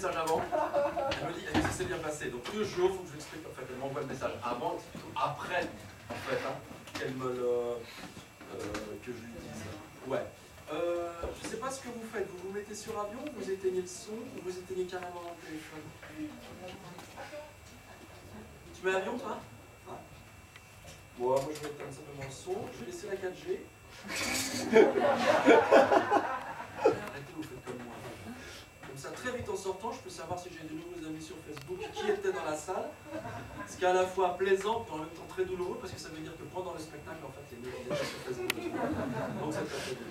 message avant. Elle me dit, est-ce que c'est bien passé? Donc toujours, il faut que je lui explique. En fait, elle m'envoie le message avant, c'est plutôt après, en fait, hein, qu'elle me le... que je lui dise. Ouais. Je ne sais pas ce que vous faites. Vous vous mettez sur avion, vous éteignez le son, ou vous éteignez carrément le téléphone? Tu mets avion, toi? Ouais. Bon, moi je vais éteindre simplement le son. Je vais laisser la 4G. Arrêtez, vous faites comme moi. Comme ça, très vite en sortant, je peux savoir si j'ai de nouveaux amis sur Facebook qui étaient dans la salle. Ce qui est à la fois plaisant et en même temps très douloureux, parce que ça veut dire que pendant le spectacle, en fait, il y a des gens sur Facebook. Donc c'est très très dur.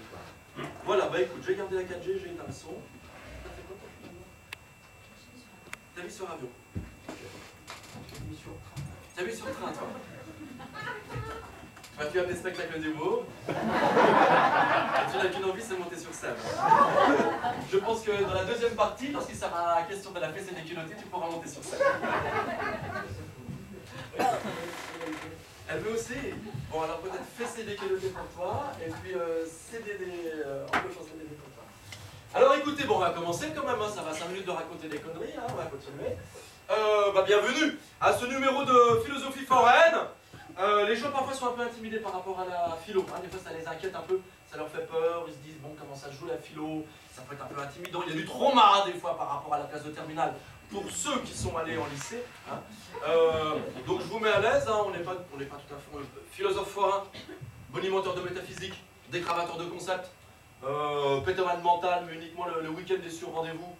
Voilà, bah écoute, j'ai gardé la 4G, j'ai éteint le son. T'as fait quoi toi finalement? T'as mis sur avion. T'as mis sur train. T'as mis sur train, toi. Bah, tu as des spectacles d'humour. Et tu n'as qu'une envie, c'est monter sur scène. Je pense que dans la deuxième partie, lorsqu'il sera question de la fesse et des culottés, tu pourras monter sur scène. Elle veut aussi. Bon, alors peut-être fesser des culottés pour toi, et puis céder des empoches en CDD pour toi. Alors écoutez, bon, on va commencer quand même, hein, ça va 5 minutes de raconter des conneries, hein, on va continuer. Bienvenue à ce numéro de philosophie foraine. Les gens parfois sont un peu intimidés par rapport à la philo, hein. Des fois ça les inquiète un peu, ça leur fait peur, ils se disent bon comment ça se joue la philo, ça peut être un peu intimidant, il y a du trauma des fois par rapport à la classe de terminale pour ceux qui sont allés en lycée, hein. Donc je vous mets à l'aise, hein, on n'est pas tout à fait philosophe forain, bonimenteur de métaphysique, dégravateur de concepts, pétomane mental, mais uniquement le week-end est sur rendez-vous.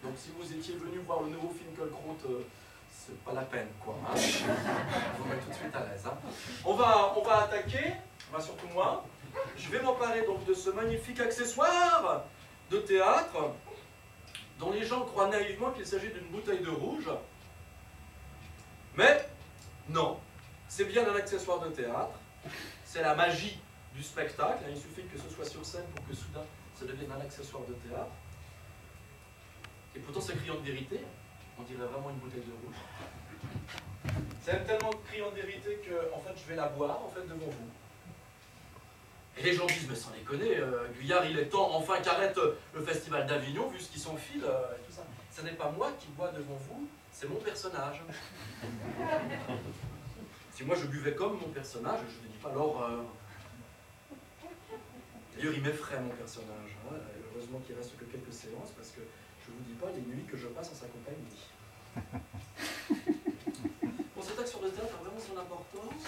Donc si vous étiez venu voir le nouveau film Finkielkraut, c'est pas la peine, quoi. Hein. Je vous mets tout de suite à l'aise. Hein. On va attaquer, surtout moi. Je vais m'emparer donc de ce magnifique accessoire de théâtre dont les gens croient naïvement qu'il s'agit d'une bouteille de rouge. Mais non, c'est bien un accessoire de théâtre. C'est la magie du spectacle. Il suffit que ce soit sur scène pour que soudain ça devienne un accessoire de théâtre. Et pourtant c'est criant de vérité. On dirait vraiment une bouteille de rouge. C'est tellement criant de vérité que en fait, je vais la boire en fait, devant vous. Et les gens disent, mais sans déconner, Guyard, il est temps enfin qu'arrête le festival d'Avignon, vu ce qui s'enfile et tout ça. Ce n'est pas moi qui bois devant vous, c'est mon personnage. Si moi je buvais comme mon personnage, je ne dis pas l'horreur. D'ailleurs, il m'effraie mon personnage. Hein. Heureusement qu'il reste que quelques séances, parce que je ne vous dis pas les nuits que je passe en sa compagnie. Bon, cette action de théâtre a vraiment son importance.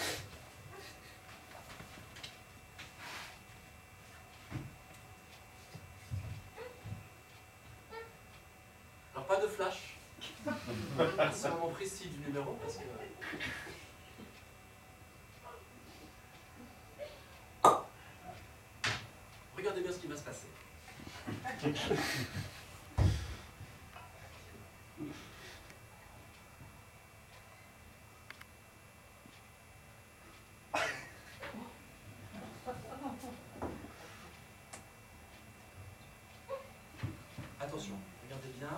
Alors, pas de flash. C'est un moment précis du numéro, parce que... Regardez bien ce qui va se passer. Attention, regardez bien,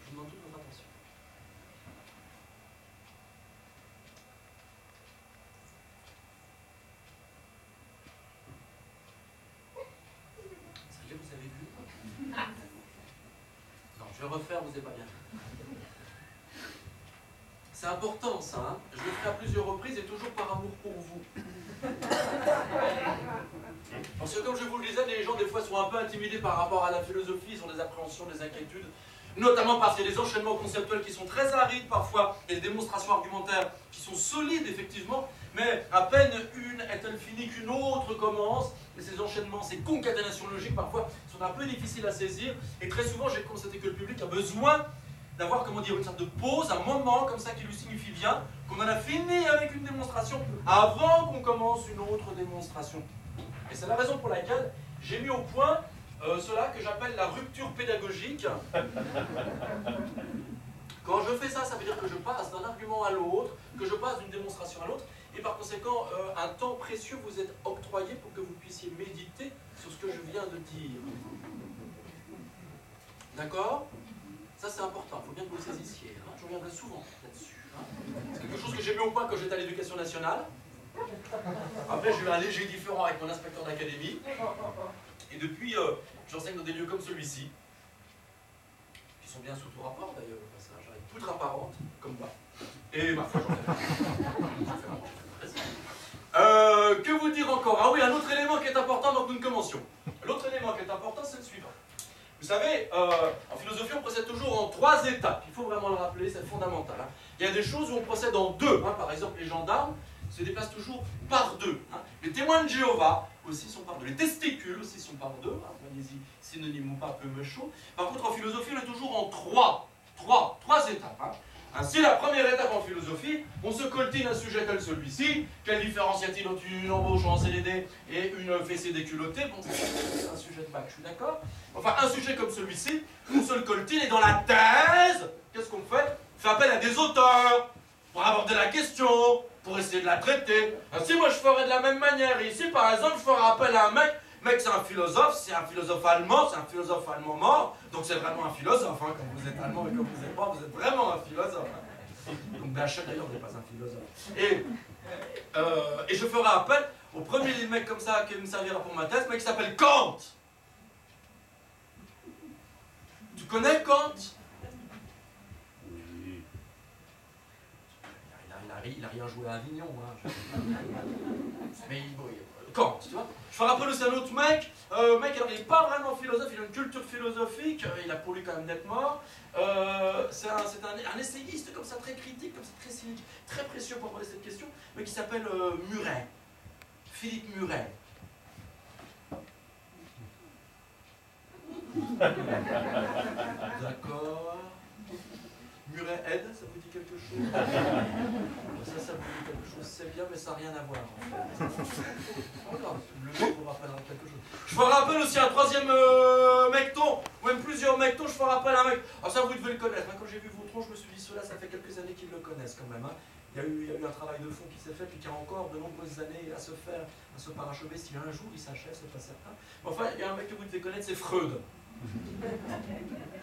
je vous demande toute votre attention. Ça y est, vous avez vu? Non, je vais refaire, vous n'avez pas bien. C'est important ça, hein. Je le ferai à plusieurs reprises et toujours par amour pour vous. Parce que comme je vous le disais, les gens des fois sont un peu intimidés par rapport à la philosophie, ils ont des appréhensions, des inquiétudes, notamment parce qu'il y a des enchaînements conceptuels qui sont très arides parfois, et des démonstrations argumentaires qui sont solides effectivement, mais à peine une est-elle finie qu'une autre commence, et ces enchaînements, ces concaténations logiques parfois sont un peu difficiles à saisir, et très souvent j'ai constaté que le public a besoin d'avoir, comment dire, une sorte de pause, un moment comme ça qui lui signifie bien qu'on en a fini avec une démonstration avant qu'on commence une autre démonstration. Et c'est la raison pour laquelle j'ai mis au point cela que j'appelle la rupture pédagogique. Quand je fais ça, ça veut dire que je passe d'un argument à l'autre, que je passe d'une démonstration à l'autre, et par conséquent, un temps précieux vous est octroyé pour que vous puissiez méditer sur ce que je viens de dire. D'accord ? Ça c'est important, il faut bien que vous le saisissiez. Hein. Je reviendrai souvent là-dessus. Hein. C'est quelque chose que j'ai mis au point quand j'étais à l'éducation nationale. Après j'ai eu un léger différend avec mon inspecteur d'académie. Et depuis, j'enseigne dans des lieux comme celui-ci, qui qui sont bien sous tout rapport d'ailleurs, au passage, avec poutre apparente, comme moi. Et ma foi, j'en ai que vous dire encore? Ah oui, un autre élément qui est important dans une convention. L'autre élément qui est important, c'est le suivant. Vous savez, en philosophie, on procède toujours en 3 étapes. Il faut vraiment le rappeler, c'est fondamental. Hein. Il y a des choses où on procède en 2. Hein. Par exemple, les gendarmes se déplacent toujours par 2. Hein. Les témoins de Jéhovah aussi sont par 2. Les testicules aussi sont par 2. Hein. Voyez-y, synonyme ou pas, peu me chaud. Par contre, en philosophie, on est toujours en 3 étapes. Hein. Ainsi, la première étape en philosophie, on se coltine un sujet tel celui-ci. Quelle différence y a-t-il entre une embauche en CDD et une fessée déculottée? Bon, c'est un sujet de bac, je suis d'accord. Enfin, un sujet comme celui-ci, on se le coltine et dans la thèse, qu'est-ce qu'on fait? On fait appel à des auteurs pour aborder la question, pour essayer de la traiter. Ainsi, moi, je ferais de la même manière. Et ici, par exemple, je ferais appel à un mec, c'est un philosophe allemand, c'est un philosophe allemand mort, donc c'est vraiment un philosophe, hein. Quand vous êtes allemand et quand vous êtes mort, vous êtes vraiment un philosophe. Hein. Donc Blachette d'ailleurs n'est pas un philosophe. Et je ferai appel au premier mec comme ça qui me servira pour ma thèse, un mec qui s'appelle Kant. Tu connais Kant? Oui. Il a rien joué à Avignon. Hein. Mais Kant, tu vois. Je ferai appel aussi à un autre mec. Alors il n'est pas vraiment philosophe, il a une culture philosophique, il a pour lui quand même d'être mort. C'est un essayiste comme ça, très critique, comme ça, très cynique, très précieux pour aborder cette question, mais qui s'appelle Muret. Philippe Muret. D'accord. Muret aide, ça vous dit quelque chose? Ça vous dit quelque chose, c'est bien, mais ça n'a rien à voir. En fait. Voilà, le mec vous rappellera quelque chose. Je vous rappelle aussi un troisième mecton, ou même plusieurs mectons, je vous rappelle un mec. Alors ça, vous devez le connaître. Hein. Quand j'ai vu Vautron, je me suis dit, cela, ça fait quelques années qu'ils le connaissent quand même. Hein. Il y a eu un travail de fond qui s'est fait, puis qui a encore de nombreuses années à se faire, à se parachever. Si un jour il s'achève, c'est pas certain. Mais enfin, il y a un mec que vous devez connaître, c'est Freud.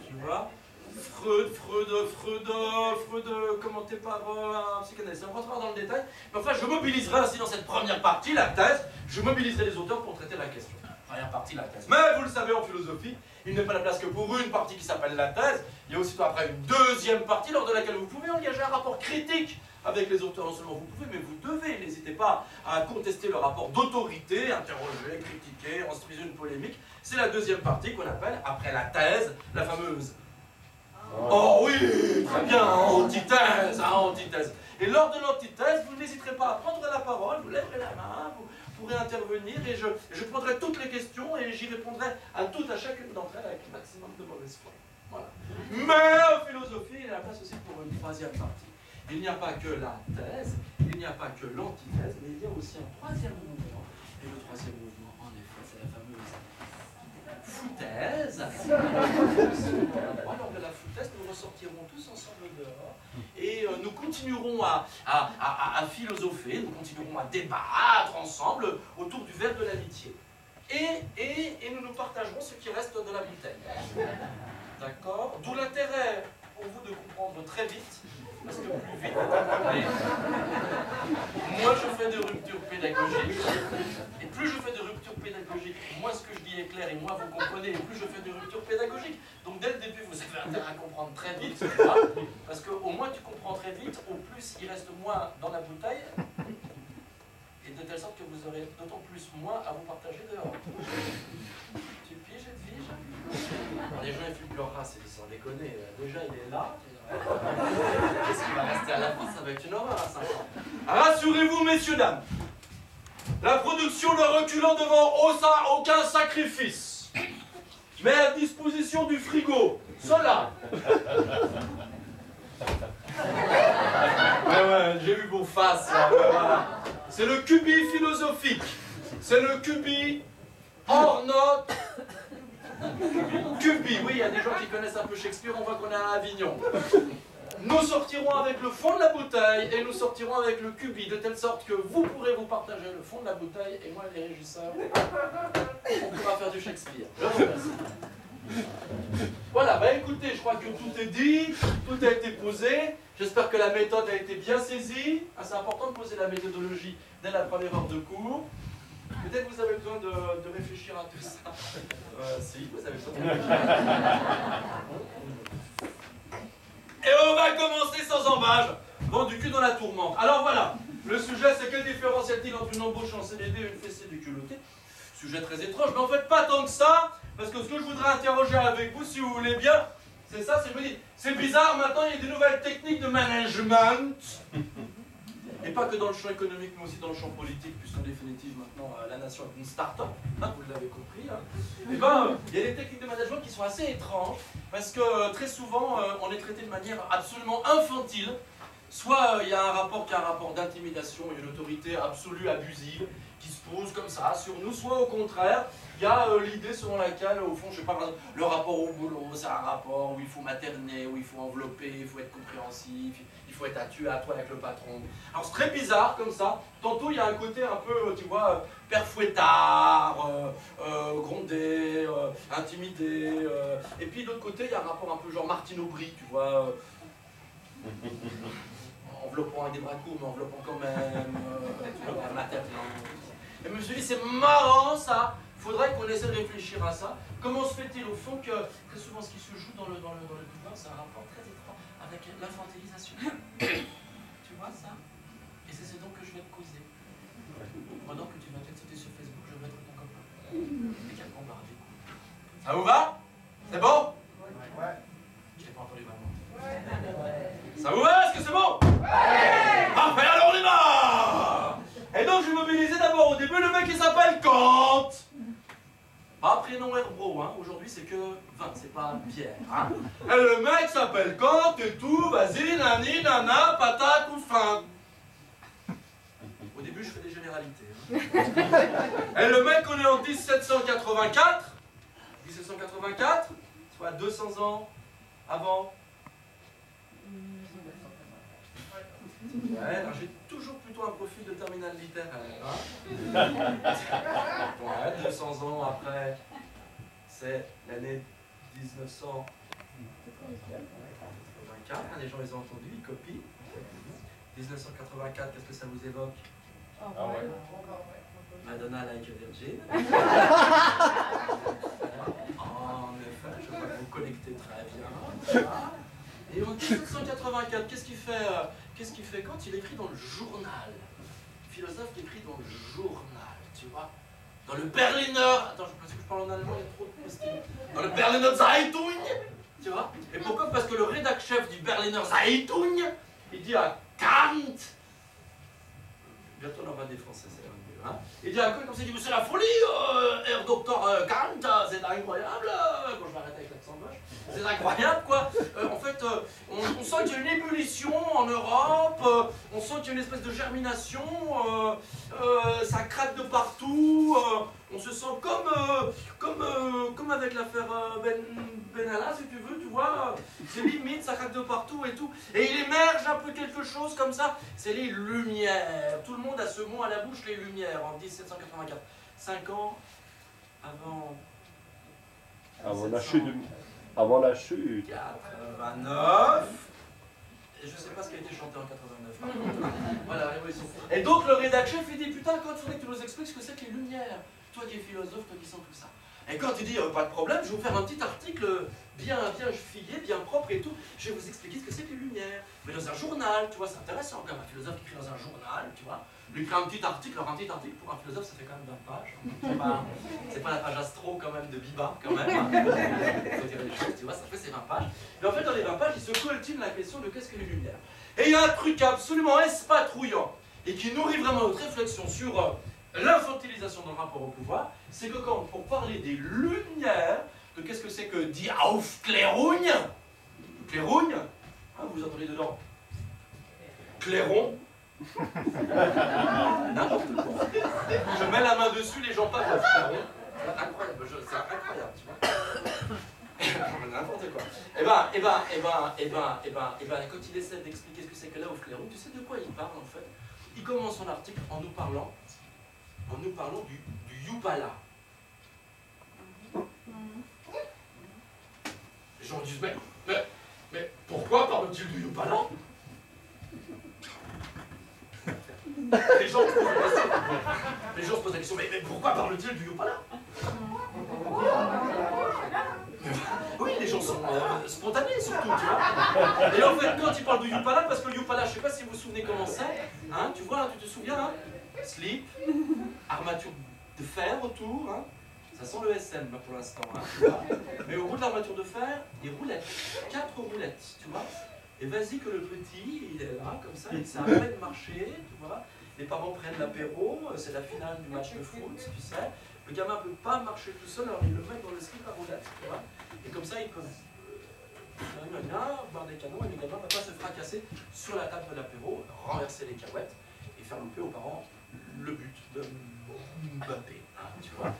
Tu vois? Freud, commenté par un psychanalyste. On rentrera dans le détail. Mais enfin, je mobiliserai ainsi dans cette première partie, la thèse, je mobiliserai les auteurs pour traiter la question. Première partie, la thèse. Mais vous le savez, en philosophie, il n'est pas la place que pour une partie qui s'appelle la thèse. Il y a aussitôt après une deuxième partie lors de laquelle vous pouvez engager un rapport critique avec les auteurs. Non seulement vous pouvez, mais vous devez. N'hésitez pas à contester le rapport d'autorité, interroger, critiquer, instruire une polémique. C'est la deuxième partie qu'on appelle, après la thèse, la fameuse... Oh oui, très bien, antithèse, antithèse. Et lors de l'antithèse, vous n'hésiterez pas à prendre la parole, vous lèverez la main, vous pourrez intervenir et je prendrai toutes les questions et j'y répondrai à chacune d'entre elles avec le maximum de mauvaise foi. Voilà. Mais en philosophie, il y a la place aussi pour une troisième partie. Il n'y a pas que la thèse, il n'y a pas que l'antithèse, mais il y a aussi un troisième mouvement. Et le troisième mouvement, en effet, c'est la fameuse foutaise. Lors de la foutaise, nous ressortirons tous ensemble dehors et nous continuerons à philosopher, nous continuerons à débattre ensemble autour du verre de l'amitié. Et nous nous partagerons ce qui reste de la bouteille. D'accord? D'où l'intérêt pour vous de comprendre très vite, parce que plus vite, moi je fais des ruptures pédagogiques, et plus je fais des ruptures pédagogiques, moins ce que je dis est clair, et moins vous comprenez, et plus je fais des ruptures pédagogiques. Donc dès le début, vous avez intérêt à comprendre très vite, parce qu'au moins tu comprends très vite, au plus il reste moins dans la bouteille, et de telle sorte que vous aurez d'autant plus moins à vous partager dehors. Tu piges et figes? Les gens ils fument leur race, ils sans déconner. Déjà il est là. Qu'est-ce qui va rester à la fin? Ça va être une horreur à 5 ans. Rassurez-vous, messieurs, dames. La production ne reculant devant aucun sacrifice. Mais à disposition du frigo. Cela. Ouais, j'ai vu vos faces. Voilà. C'est le cubi philosophique. C'est le cubi hors note. Cubi, oui, il y a des gens qui connaissent un peu Shakespeare, on voit qu'on est à Avignon. Nous sortirons avec le fond de la bouteille et nous sortirons avec le cubi, de telle sorte que vous pourrez vous partager le fond de la bouteille et moi, les régisseurs, on pourra faire du Shakespeare. Je vous remercie. Voilà, bah écoutez, je crois que tout est dit, tout a été posé. J'espère que la méthode a été bien saisie. Ah, c'est important de poser la méthodologie dès la première heure de cours. Peut-être vous avez besoin de réfléchir à tout ça. Si, vous avez besoin de réfléchir. Et on va commencer sans embâche. Vent du cul dans la tourmente. Alors voilà, le sujet c'est quelle différence y a-t-il entre une embauche en CDD et une fessée déculottée? Sujet très étrange, mais en fait pas tant que ça, parce que ce que je voudrais interroger avec vous, si vous voulez bien, c'est ça, c'est que je me dis, c'est bizarre, maintenant il y a des nouvelles techniques de management. Et pas que dans le champ économique, mais aussi dans le champ politique, puisqu'en définitive, maintenant, la nation est une start-up, hein, vous l'avez compris. Hein. Et ben, il y a des techniques de management qui sont assez étranges, parce que très souvent, on est traité de manière absolument infantile. Soit il y a un rapport qui est un rapport d'intimidation, une autorité absolue, abusive, qui se pose comme ça sur nous, soit au contraire, il y a l'idée selon laquelle, au fond, je sais pas, le rapport au boulot, c'est un rapport où il faut materner, où il faut envelopper, il faut être compréhensif, il faut être à toi avec le patron. Alors c'est très bizarre comme ça. Tantôt il y a un côté un peu, tu vois, père fouettard, grondé, intimidé. Et puis de l'autre côté, il y a un rapport un peu genre Martine Aubry, tu vois. Enveloppant avec des bras courts, mais enveloppant quand même, maternant. Et je me suis dit, c'est marrant ça, il faudrait qu'on essaie de réfléchir à ça. Comment se fait-il au fond que très souvent ce qui se joue dans le pouvoir, c'est un rapport très étroit avec l'infantilisation. Tu vois ça? Et c'est ce dont que je vais te causer. Pendant que tu vas peut-être sauter sur Facebook, je vais être ton copain. Et quel combat, du coup. Ça vous va? C'est bon? Ouais. Je l'ai pas entendu vraiment. Ça vous va? Est-ce que c'est bon? Ouais! Parfait, alors on y va! Et donc je vais mobiliser d'abord au début le mec qui s'appelle Kant. Pas prénom Herbro, hein. Aujourd'hui c'est que 20, c'est pas Pierre. Hein. Et le mec s'appelle Kant et tout, vas-y, nani, nana, patate ou fin. Au début je fais des généralités. Hein. Et le mec on est en 1784, soit 200 ans avant. Ouais, alors j'ai toujours plutôt un profil de terminal littéraire. Hein. Ouais, 200 ans après, c'est l'année 1984. Les gens les ont entendus, ils copient. 1984, qu'est-ce que ça vous évoque? Ah ouais. Madonna like a virgin. En effet, je vois que vous connectez très bien. Et en 1984, qu'est-ce qu'il fait quand il écrit dans le journal? Le philosophe qui écrit dans le journal, tu vois? Dans le Berliner... Attends, parce que je parle en allemand, il y a trop de postillons. Dans le Berliner Zeitung, tu vois? Et pourquoi? Parce que le rédac-chef du Berliner Zeitung, il dit à Kant... Bientôt on aura des Français, c'est mieux. Hein? Il dit à Kant, comme ça, il dit, mais c'est la folie, Herr Dr. Kant, c'est incroyable. Bon, je vais arrêter avec l'accent gauche. C'est incroyable, quoi. En fait, on sent qu'il y a une ébullition en Europe, on sent qu'il y a une espèce de germination, ça craque de partout, on se sent comme avec l'affaire Benalla, si tu veux, tu vois. C'est limite, ça craque de partout et tout. Et il émerge un peu quelque chose comme ça, c'est les Lumières. Tout le monde a ce mot à la bouche, les Lumières, en 1784. 5 ans avant... Avant la chute. 89. Et je sais pas ce qui a été chanté en 89. Par contre. Voilà, la révolution. Et donc le rédac-chef il dit putain, quand il faudrait que tu nous expliques ce que c'est que les Lumières. Toi qui es philosophe, toi qui sens tout ça. Et quand il dit pas de problème, je vais vous faire un petit article bien filé, bien propre et tout. Je vais vous expliquer ce que c'est que les Lumières. Mais dans un journal, tu vois, c'est intéressant quand même. Un philosophe qui écrit dans un journal, tu vois. Lui fait un petit article, alors un petit article pour un philosophe ça fait quand même 20 pages. C'est pas la page astro quand même de Biba quand même. Hein. Faut dire les choses, tu vois, ça fait ces 20 pages. Mais en fait dans les 20 pages, il se coltine la question de qu'est-ce que les Lumières. Et il y a un truc absolument espatrouillant et qui nourrit vraiment notre réflexion sur l'infantilisation dans le rapport au pouvoir, c'est que quand, pour parler des Lumières, de qu'est-ce que c'est que die Aufklärung, Klärung, hein, vous entendez dedans, clairon, n'importe quoi. Je mets la main dessus, les gens passent. C'est incroyable, c'est incroyable, tu vois. N'importe quoi. Quand il essaie d'expliquer ce que c'est que la Aufklärung, tu sais de quoi il parle en fait? Il commence son article en nous parlant du Yupala. Les gens disent, mais pourquoi parle-t-il du Yupala? Les gens se posent la question. Les gens se posent la question, mais pourquoi parle-t-il du Yupala? Oui, les gens sont spontanés surtout, tu vois. Et en fait, quand ils parlent du Yupala, parce que le Yupala, je ne sais pas si vous vous souvenez comment c'est, hein, tu vois, tu te souviens, hein, slip, armature de fer autour, hein, ça sent le SM là, pour l'instant, hein, tu vois. Mais au bout de l'armature de fer, des roulettes, 4 roulettes, tu vois. Et vas-y que le petit, il est là, comme ça, il sait à peine marcher, tu vois. Les parents prennent l'apéro, c'est la finale du match de foot, tu sais. Le gamin ne peut pas marcher tout seul, alors il le met dans le slip à roulettes, tu vois. Et comme ça, il peut boire des canons et le gamin ne va pas se fracasser sur la table de l'apéro, renverser les cahuètes et faire louper aux parents le but de Mbappé, hein, tu vois.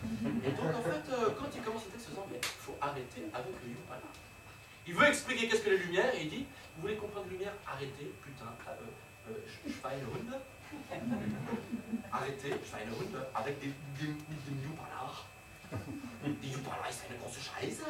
Et donc, en fait, quand il commence le texte, il se dit, il faut arrêter avec le Yupala. Il veut expliquer qu'est-ce que les lumières, et il dit, vous voulez comprendre les lumières, arrêtez, putain, Schweinehund. Arrêtez, Schweinehund, avec des Yupala. Die Yupala ist eine große Scheiße.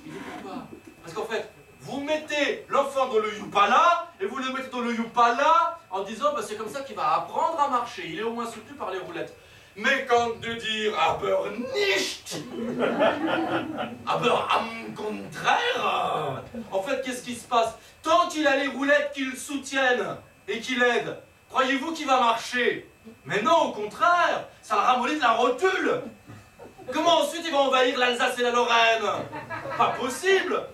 Il dit pourquoi? Parce qu'en fait, vous mettez l'enfant dans le Yupala et vous le mettez dans le Yupala en disant bah, c'est comme ça qu'il va apprendre à marcher. Il est au moins soutenu par les roulettes. Mais quand de dire aber nicht, aber am contraire, en fait, qu'est-ce qui se passe? Tant qu'il a les roulettes qui le soutiennent et qui l'aident, croyez-vous qu'il va marcher? Mais non, au contraire, ça le ramollit de la rotule. Comment ensuite il va envahir l'Alsace et la Lorraine? Pas possible.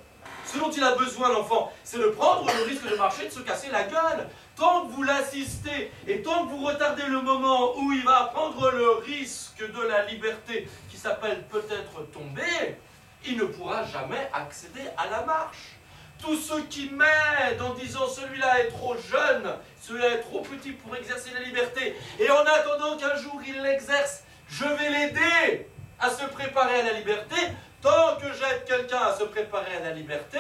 Ce dont il a besoin, l'enfant, c'est de prendre le risque de marcher, de se casser la gueule. Tant que vous l'assistez et tant que vous retardez le moment où il va prendre le risque de la liberté, qui s'appelle peut-être tomber, il ne pourra jamais accéder à la marche. Tous ceux qui m'aident en disant celui-là est trop jeune, celui-là est trop petit pour exercer la liberté, et en attendant qu'un jour il l'exerce, je vais l'aider à se préparer à la liberté. Tant que j'aide quelqu'un à se préparer à la liberté,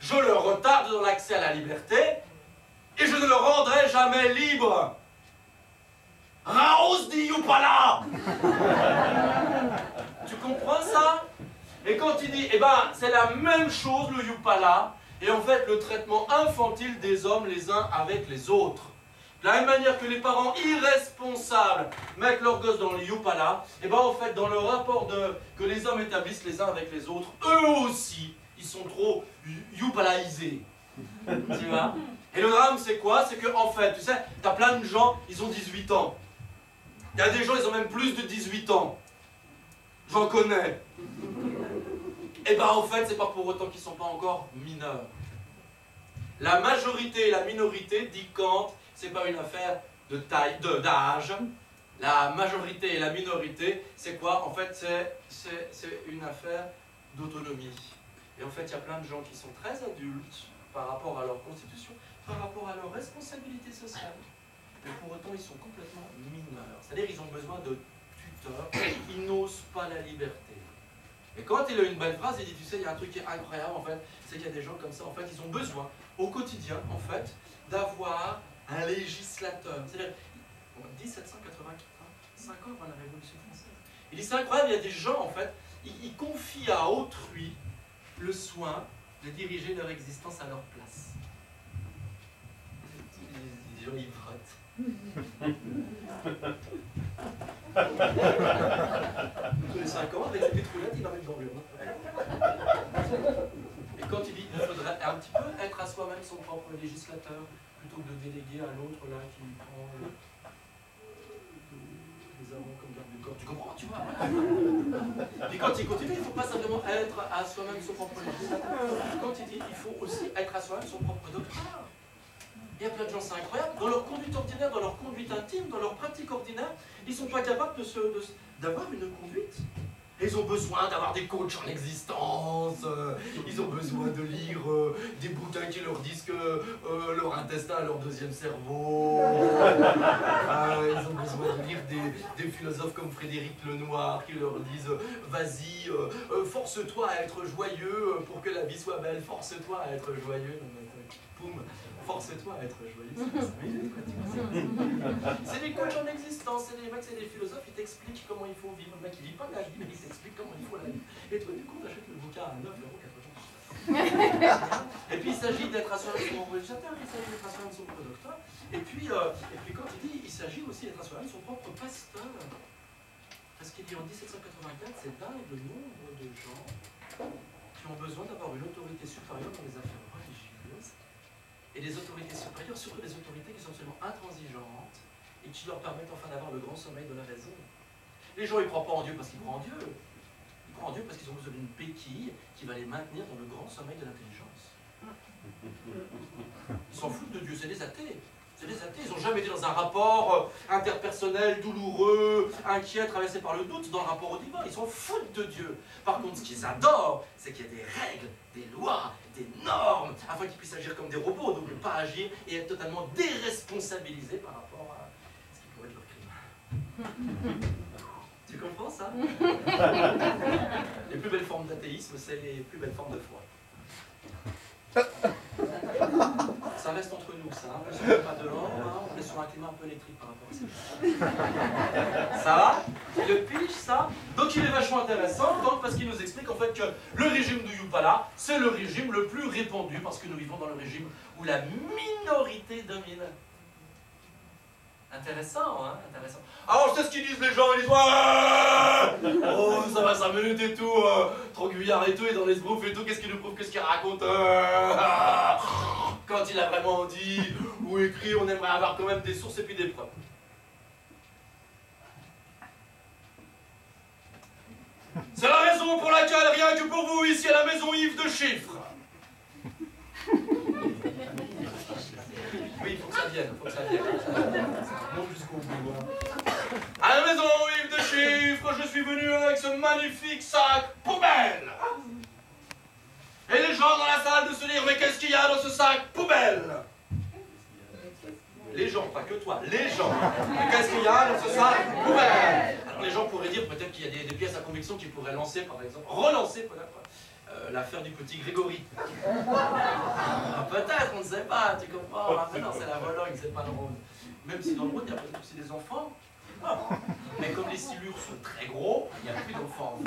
je le retarde dans l'accès à la liberté et je ne le rendrai jamais libre. Raus die Yupala. Tu comprends ça? Et quand il dit, eh ben, c'est la même chose le Yupala, et en fait le traitement infantile des hommes les uns avec les autres. De la même manière que les parents irresponsables mettent leurs gosses dans le Yupala, et bien en fait dans le rapport que les hommes établissent les uns avec les autres, eux aussi, ils sont trop Yupalaisés. Tu vois? Et le drame c'est quoi? C'est que en fait, tu sais, t'as plein de gens, ils ont 18 ans. Il y a des gens, ils ont même plus de 18 ans. J'en connais. Et bien en fait, c'est pas pour autant qu'ils ne sont pas encore mineurs. La majorité et la minorité, dit Kant, c'est pas une affaire de taille, d'âge. La majorité et la minorité, c'est quoi? En fait, c'est une affaire d'autonomie. Et en fait, il y a plein de gens qui sont très adultes par rapport à leur constitution, par rapport à leur responsabilité sociale. Mais pour autant, ils sont complètement mineurs. C'est-à-dire qu'ils ont besoin de tuteurs, ils n'osent pas la liberté. Et quand il a une belle phrase, il dit, tu sais, il y a un truc qui est incroyable, en fait, c'est qu'il y a des gens comme ça, en fait, ils ont besoin, au quotidien, en fait, d'avoir un législateur. C'est-à-dire, en 1785 ans avant la Révolution française. Il dit, c'est incroyable, il y a des gens, en fait, ils confient à autrui le soin de diriger leur existence à leur place. Les gens, ils frottent. Tous les 5 ans, avec une petite roulette, il va mettre dans l'urne. Et quand il dit qu'il faudrait un petit peu être à soi-même son propre législateur, plutôt que de déléguer à l'autre là qui prend les amants comme garde du corps. Tu comprends, tu vois? Et quand il continue, il ne faut pas simplement être à soi-même son propre législateur. Quand il dit qu'il faut aussi être à soi-même son propre docteur. Il y a plein de gens, c'est incroyable, dans leur conduite ordinaire, dans leur conduite intime, dans leur pratique ordinaire, ils ne sont pas capables d'avoir une conduite. Ils ont besoin d'avoir des coachs en existence, ils ont besoin de lire des bouquins qui leur disent que leur intestin est leur deuxième cerveau. Ils ont besoin de lire des philosophes comme Frédéric Lenoir qui leur disent vas-y, force-toi à être joyeux pour que la vie soit belle, force-toi à être joyeux. Poum, force-toi à être joyeux. C'est des coachs en existence, c'est des mecs, c'est des philosophes, ils t'expliquent comment il faut vivre. Le mec il lit pas la Bible, mais il t'explique comment il faut la vivre. Et toi du coup t'achètes le bouquin à 9,80 €. Et puis il s'agit d'être assuré de son membre législateur, il s'agit d'être assuré de son propre docteur. Et puis quand il dit, il s'agit aussi d'être assuré de son propre pasteur. Parce qu'il dit en 1784, c'est dingue le nombre de gens qui ont besoin d'avoir une autorité supérieure dans les affaires religieuses. Et des autorités supérieures, surtout des autorités qui sont absolument intransigeantes et qui leur permettent enfin d'avoir le grand sommeil de la raison. Les gens, ils ne croient pas en Dieu parce qu'ils croient en Dieu. Ils croient en Dieu parce qu'ils ont besoin d'une béquille qui va les maintenir dans le grand sommeil de l'intelligence. Ils s'en foutent de Dieu, c'est des athées. C'est des athées, ils n'ont jamais été dans un rapport interpersonnel, douloureux, inquiet, traversé par le doute, dans le rapport au divin. Ils s'en foutent de Dieu. Par contre, ce qu'ils adorent, c'est qu'il y a des règles, des lois, des normes, afin qu'ils puissent agir comme des robots, donc ne pas agir et être totalement déresponsabilisés par rapport à ce qui pourrait être leur crime. Tu comprends ça? Les plus belles formes d'athéisme, c'est les plus belles formes de foi. Ça reste entre nous, ça. Hein. On ne pas de l'or, hein. On est sur un climat un peu électrique par rapport à ça. Ça va? Tu le piges, ça? Donc il est vachement intéressant, donc, parce qu'il nous explique en fait que le régime du Yupala, c'est le régime le plus répandu, parce que nous vivons dans le régime où la minorité domine. Intéressant, hein? Intéressant. Alors, je sais ce qu'ils disent les gens, ils disent ouais, oh, ça va 5 minutes et tout, trop guyard et tout, et dans les sbroufs et tout, qu'est-ce qu'il nous prouve, qu'est-ce qu'il raconte quand il a vraiment dit ou écrit, on aimerait avoir quand même des sources et puis des preuves. C'est la raison pour laquelle, rien que pour vous, ici à la maison Yves de Chiffres. Oui, il faut que ça vienne, il faut que ça vienne. Ça monte jusqu'au bout. Hein. À la maison Yves de Chiffres, je suis venu avec ce magnifique sac poubelle. Et les gens dans la salle de se dire, mais qu'est-ce qu'il y a dans ce sac poubelle? Les gens, pas que toi, les gens. Mais qu'est-ce qu'il y a dans ce sac poubelle? Alors les gens pourraient dire peut-être qu'il y a des pièces à conviction qui pourraient lancer, par exemple, relancer peut-être l'affaire du petit Grégory. Peut-être, on ne sait pas, tu comprends. Maintenant c'est la Vologne, c'est pas le Rhône. Même si dans le Rhône, il y a peut-être aussi des enfants. Mais comme les silures sont très gros, il n'y a plus d'enfants.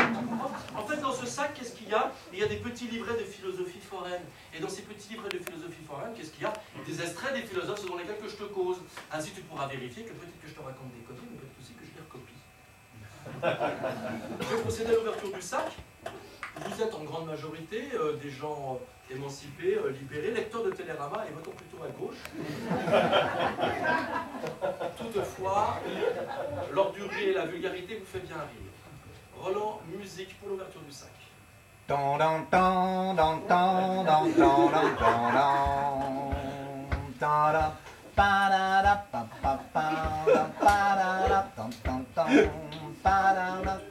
En fait, dans ce sac, qu'est-ce qu'il y a? Il y a des petits livrets de philosophie foraine. Et dans ces petits livrets de philosophie foraine, qu'est-ce qu'il y a? Des extraits des philosophes selon lesquels que je te cause. Ainsi, tu pourras vérifier que peut-être que je te raconte des conneries, mais peut-être aussi que je les recopie. Je vais procéder à l'ouverture du sac. Vous êtes en grande majorité des gens émancipés, libérés, lecteurs de Télérama et votons plutôt à gauche. Toutefois, l'ordurerie et la vulgarité vous fait bien rire. Roland, musique pour l'ouverture du sac. Tu peux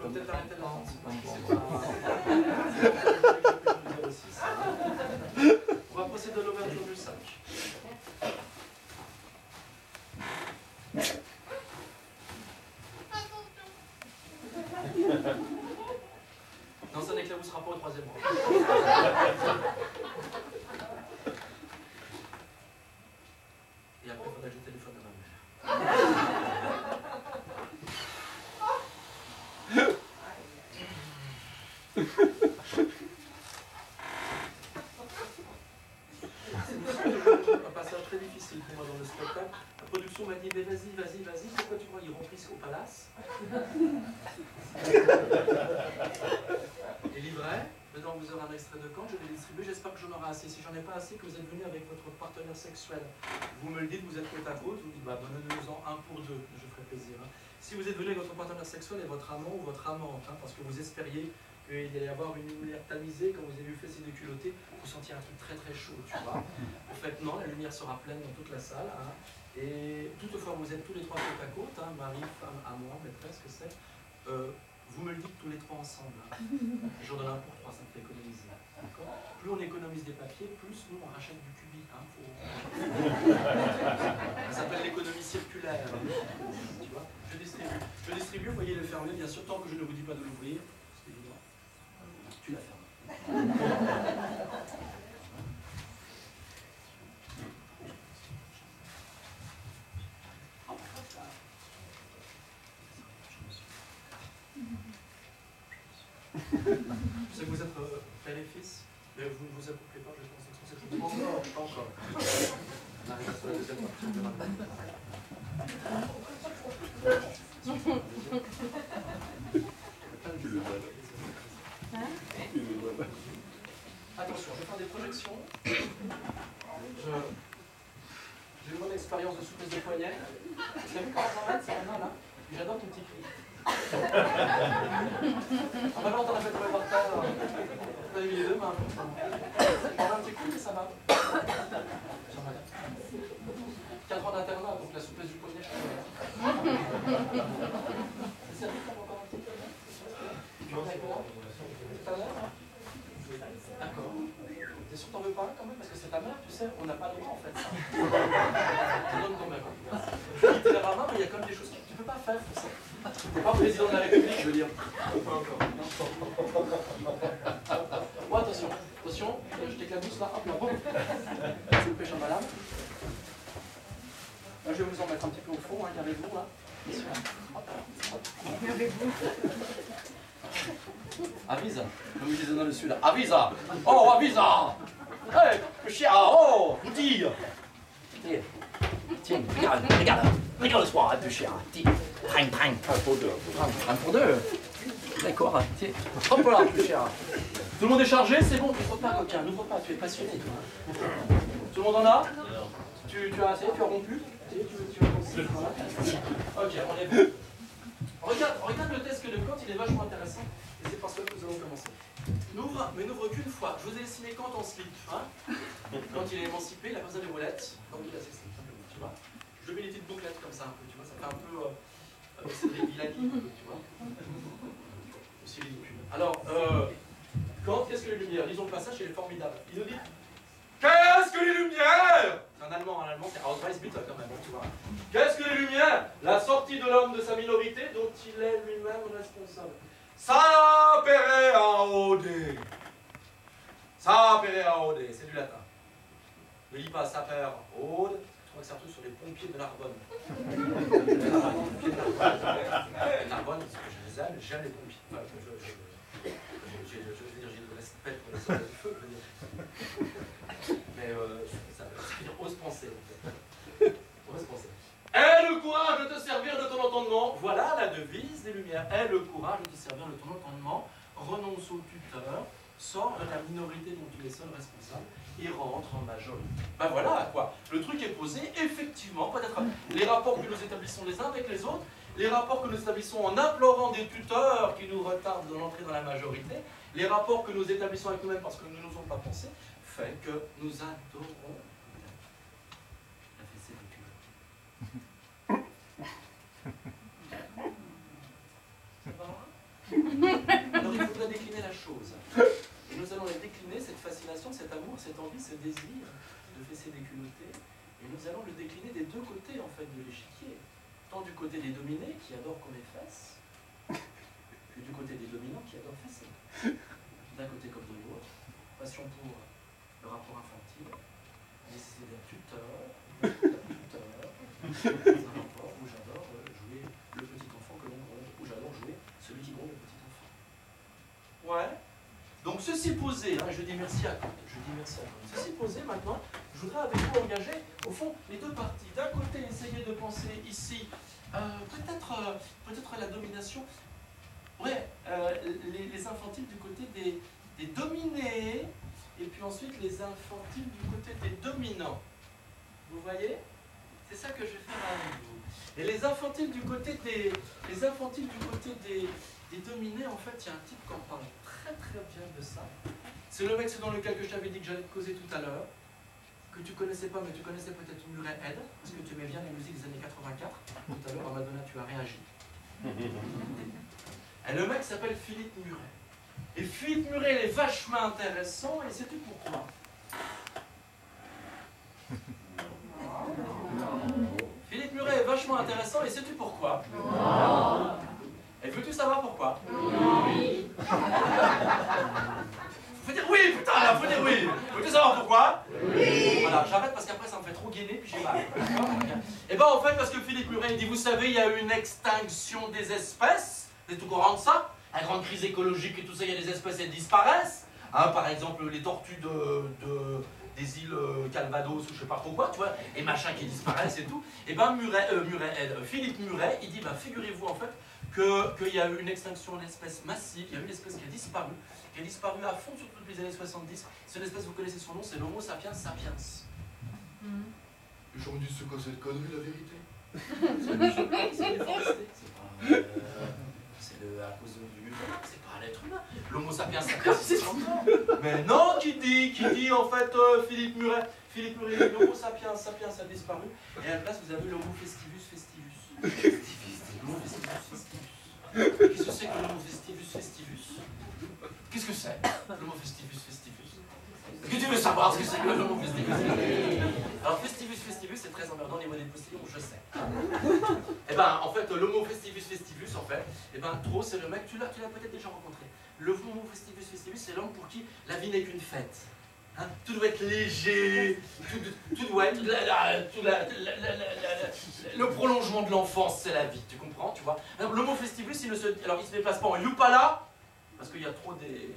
peut-être arrêter de on va procéder à l'ouverture du sac. Non, ça n'éclaboussera pas au troisième rang. Et après, il faudra que je téléphone à ma mère. Un passage très difficile pour moi dans le spectacle. La production m'a dit, mais vas-y, pourquoi tu crois qu'ils remplissent au palace? Les livrets, dedans vous aurez un extrait de Kant, je vais les distribuer, j'espère que j'en aurai assez. Si j'en ai pas assez, que vous êtes venu avec votre partenaire sexuel, vous me le dites, vous êtes côte à côte, vous dites, bah donnez-nous-en un pour deux, je ferai plaisir. Hein. Si vous êtes venu avec votre partenaire sexuel et votre amant ou votre amante, hein, parce que vous espériez qu'il allait y avoir une lumière tamisée, quand vous avez vu fesser des culottés, vous sentiez un truc très très chaud, tu vois. En fait, non, la lumière sera pleine dans toute la salle. Hein. Et toutefois, vous êtes tous les trois côte à côte, hein, mari, femme, amant, maîtresse, que c'est. Vous me le dites tous les trois ensemble. Hein. J'en donne un pour trois, ça me fait économiser. Plus on économise des papiers, plus nous on rachète du cubi. Hein, ça s'appelle l'économie circulaire. Tu vois, je distribue, vous voyez le fermer, bien sûr, tant que je ne vous dis pas de l'ouvrir. C'est évident. Tu la fermes. Je sais que vous êtes père et fils. Mais vous ne vous appropriez pas, je pense que c'est pas encore. On arrive sur la deuxième partie. Attention, je vais faire des projections. J'ai eu mon expérience de souplesse de poignet. Vous avez vu comment ça va, c'est la main là? J'adore ton petit cri. Ah bah non, t'en as fait tomber par terre. T'as mis les deux mains. On a un petit coup, mais ça va. 4 ans d'internat, donc la souplesse du poignet, je connais. C'est ça, encore un petit peu. Tu en as quoi tout à l'heure? D'accord. T'es sûr que t'en veux pas quand même? Parce que c'est ta mère, tu sais, on n'a pas le droit en fait. Ça. Je donne quand même. Je dis la main, mais il y a quand même des choses que tu ne peux pas faire. T'es pas président de la République, je veux dire. Pas encore. Oh, attention, attention, je t'éclabousse là, hop là, boum. C'est le pêche en malade. Là, je vais vous en mettre un petit peu au fond, hein, carrez-vous là. Carrez-vous. Avisa, comme je disais dans le sud, avisa! Oh, avisa! Hey, le chien, oh, vous dire! Tiens, regarde, regarde, regarde-toi, un peu chien, tiens, prang, prang. Un pour deux. Un pour deux? D'accord, tiens, hop là, le chien. Tout le monde est chargé, c'est bon, n'ouvre pas, coquin, n'ouvre pas, tu es passionné, toi. Tout le monde en a? Tu as assez, tu as rompu? Tu as commencé, voilà. Ok, on est bon. Regarde le test que le compte, il est vachement intéressant. Et c'est par cela que nous allons commencer. N'ouvre, mais n'ouvre qu'une fois. Je vous ai dessiné quand en slip. Hein, quand il est émancipé, il a besoin des roulettes. Donc il a ses slips, tu vois. Je mets des petites bouclettes comme ça un peu, tu vois. Ça fait un peu. C'est des Villani, tu vois. Aussi ridicule. Alors, quand, qu'est-ce que les lumières? Lisons le passage, il est formidable. Il nous dit: qu'est-ce que les lumières? C'est un allemand, c'est Ausweisbitter quand même, tu vois. Qu'est-ce que les lumières? La sortie de l'homme de sa minorité dont il est lui-même responsable. Sapere aude. Sapere aude, c'est du latin. Ne lis pas saper aude, je crois que c'est un truc sur les pompiers de Narbonne. Les Narbonne, parce que je les aime, j'aime les pompiers. Enfin, je veux dire, j'ai de respect pour les soldats du feu, je veux dire. Mais ça veut dire ose penser, en fait. Ose penser. Aie le courage de te servir de ton entendement. Voilà la devise des Lumières. Aie le courage de te servir de ton entendement. Renonce au tuteur. Sors de la minorité dont tu es seul responsable et rentre en majorité. Ben voilà quoi. Le truc est posé. Effectivement, peut-être les rapports que nous établissons les uns avec les autres, les rapports que nous établissons en implorant des tuteurs qui nous retardent de l'entrée dans la majorité, les rapports que nous établissons avec nous-mêmes parce que nous ne nous sommes pas pensés, fait que nous adorons la fessée des culottes. Ça va? Alors il faudrait décliner la chose. Et nous allons la décliner, cette fascination, cet amour, cette envie, ce désir de fesser déculotté. Et nous allons le décliner des deux côtés en fait de l'échiquier. Tant du côté des dominés qui adorent qu'on les fesse, que du côté des dominants qui adorent fesser. D'un côté comme de l'autre, passion pour le rapport infantile, nécessité d'un tuteur, un rapport où j'adore jouer le petit enfant que l'on gronde, où j'adore jouer celui qui gronde le petit enfant. Ouais. Donc ceci posé, hein, je dis merci à Kant, Ceci posé maintenant, je voudrais avec vous engager, au fond, les deux parties. D'un côté, essayer de penser ici, peut-être la domination, ouais, les infantiles du côté des dominés, et puis ensuite les infantiles du côté des dominants. Vous voyez? C'est ça que je vais faire avec vous. Et les infantiles du côté des dominés, en fait, il y a un type qui en parle très très bien de ça. C'est le mec dans lequel je t'avais dit que j'allais te causer tout à l'heure, que tu connaissais pas, mais tu connaissais peut-être Murray Head, parce que tu aimais bien les musiques des années 84. Tout à l'heure, à Madonna, tu as réagi. Et le mec s'appelle Philippe Murray. Et Philippe Murray, il est vachement intéressant, et sais-tu pourquoi? Philippe Murray est vachement intéressant, et sais-tu pourquoi? Et veux-tu savoir pourquoi? Oui. Faut dire oui, putain, là, faut dire oui. Veux-tu savoir pourquoi? Oui. Voilà, j'arrête parce qu'après ça me fait trop gainer, puis j'ai mal. Et ben en fait, parce que Philippe Murray dit, vous savez, il y a eu une extinction des espèces. Vous êtes au courant de ça? La grande crise écologique et tout ça, il y a des espèces, elles disparaissent. Hein, par exemple, les tortues des îles Calvados ou je sais pas trop quoi, tu vois, et machin qui disparaissent et tout. Et ben Philippe Muret, il dit, ben, figurez-vous en fait qu'il y a eu une extinction d'espèces massive, il y a eu une espèce qui a disparu à fond sur toutes les années 70. C'est une espèce, vous connaissez son nom, c'est l'Homo sapiens sapiens. Les gens me disent, c'est quoi cette connerie, la vérité? C'est déforesté, c'est à cause du... C'est pas l'être humain. L'Homo sapiens sapiens, c'est encore. Mais non, qui dit en fait Philippe Muret, l'Homo sapiens sapiens a disparu, et à la place vous avez l'Homo festivus festivus. L'Homo festivus festivus. Qu'est-ce que c'est que l'Homo festivus festivus? Qu'est-ce que c'est, l'Homo festivus festivus? Est-ce que tu veux savoir ce que c'est que l'Homo festivus festivus? Alors festivus festivus, c'est très emmerdant au niveau des postillons, je sais. Et ben en fait, l'Homo festivus festivus, en fait, et ben trop, c'est le mec, tu l'as peut-être déjà rencontré. Le Homo festivus festivus, c'est l'homme pour qui la vie n'est qu'une fête. Hein, tout doit être léger, tout doit être le prolongement de l'enfance, c'est la vie, tu comprends, tu vois. L'Homo festivus, il ne se déplace pas en Yupala, parce qu'il y a trop des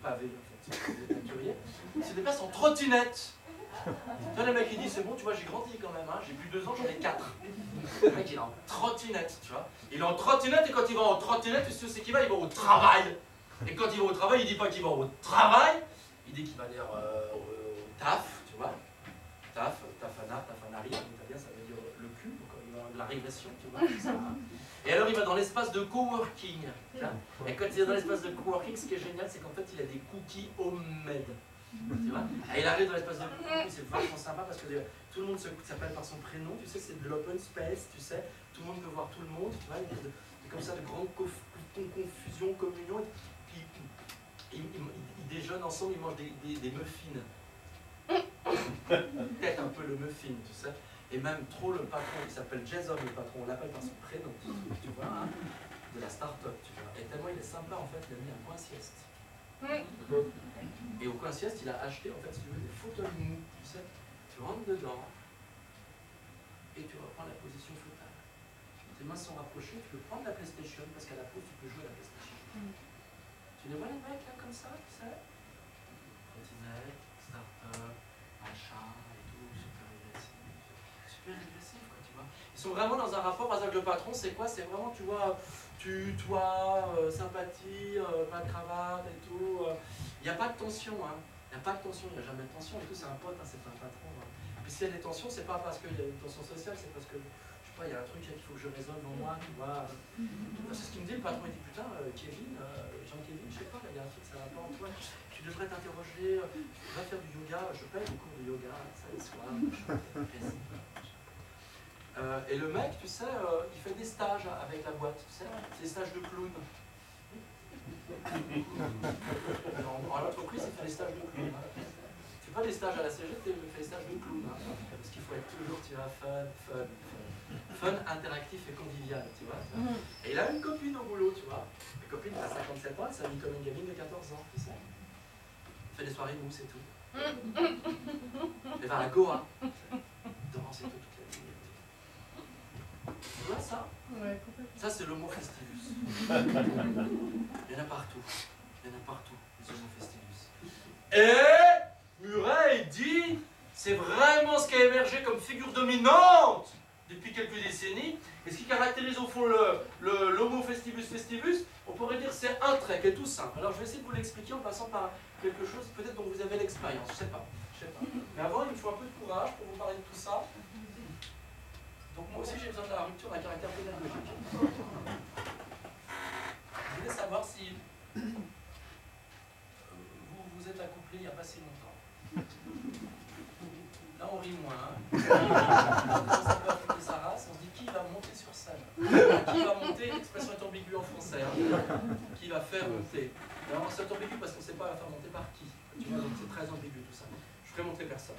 pavés, en fait, des teinturiers. Il se déplace en trottinette. Tu vois, le mec il dit, c'est bon, tu vois, j'ai grandi quand même, hein, j'ai plus 2 ans, j'en ai 4. Le mec il est en trottinette, tu vois. Il est en trottinette, et quand il va en trottinette, tu sais où c'est qu'il va? Il va au travail. Et quand il va au travail, il dit pas qu'il va au travail, il dit qu'il va aller au taf, tu vois. Tafanari, en italien ça veut dire le cul, donc il va avoir de la régression, tu vois. Ça. Et alors il va dans l'espace de coworking. Et quand il est dans l'espace de coworking, ce qui est génial, c'est qu'en fait il a des cookies homemade. Tu vois, et il arrive dans l'espace de cookies, c'est vachement sympa parce que tout le monde s'appelle par son prénom, tu sais, c'est de l'open space, tu sais, tout le monde peut voir tout le monde, tu vois, il y a comme ça de grandes confusions, communions, puis ils déjeunent ensemble, ils mangent des muffins. Peut-être un peu le muffin, tu sais. Et même trop le patron, il s'appelle Jason le patron, on l'appelle par son prénom, tu vois, hein, de la start-up, tu vois. Et tellement il est sympa, en fait, il a mis un coin sieste. Et au coin sieste, il a acheté, en fait, si tu veux, des fauteuils mous, tu sais. Tu rentres dedans et tu reprends la position fœtale. Tes mains sont rapprochées, tu peux prendre la PlayStation, parce qu'à la pause, tu peux jouer à la PlayStation. Tu les vois les mecs là comme ça, tu sais? Trottinette, start-up, machin et tout, super agressif quoi, tu vois. Ils sont vraiment dans un rapport, par exemple le patron c'est quoi? C'est vraiment, tu vois, sympathie, pas de cravate et tout. Il n'y a pas de tension, hein. Il n'y a pas de tension, il n'y a jamais de tension et tout, c'est un pote, hein, c'est pas un patron. Hein. Puis s'il y a des tensions, c'est pas parce qu'il y a une tension sociale, c'est parce que il y a un truc qu'il faut que je résolve en moi, tu vois. C'est ce qu'il me dit, le patron, il dit, putain, Kevin, Jean-Kevin, je sais pas, il y a un truc, ça va pas en toi, tu devrais t'interroger, va faire du yoga, je paye des cours de yoga, ça les soirs, et le mec, tu sais, il fait des stages avec la boîte, tu sais, c'est des stages de clown. En l'entreprise, il fait des stages de clown. Tu fais pas des stages à la CGT, il fait des stages de clown, hein, parce qu'il faut être toujours, tu vois, fun, interactif et convivial, tu vois. Et il a une copine au boulot, tu vois. La copine, elle a 57 ans, elle s'habille comme une gamine de 14 ans, tu sais. Elle fait des soirées mousse et tout. Elle va à la Goa. Danse et tout, toute la nuit. Tu vois ça? Ouais, complètement. Ça, c'est l'homo festivus. Il y en a partout. Il y en a partout, les homo festivus. Et Muret dit, c'est vraiment ce qui a émergé comme figure dominante depuis quelques décennies. Et ce qui caractérise au fond l'homo festivus festivus, on pourrait dire c'est un trait qui est tout simple. Alors je vais essayer de vous l'expliquer en passant par quelque chose peut-être dont vous avez l'expérience, je sais pas. Mais avant, il me faut un peu de courage pour vous parler de tout ça. Donc moi aussi j'ai besoin de la rupture d'un caractère pédagogique. Je voulais savoir si vous êtes accouplés il n'y a pas si longtemps. Là on rit moins. Hein. Quand ça peut affecter sa race, on se dit qui va monter sur scène. Qui va monter, l'expression est ambiguë en français. Hein. Qui va faire monter. Alors c'est ambigu parce qu'on ne sait pas la faire monter par qui. Tu vois, donc c'est très ambigu tout ça. Je ferai monter personne.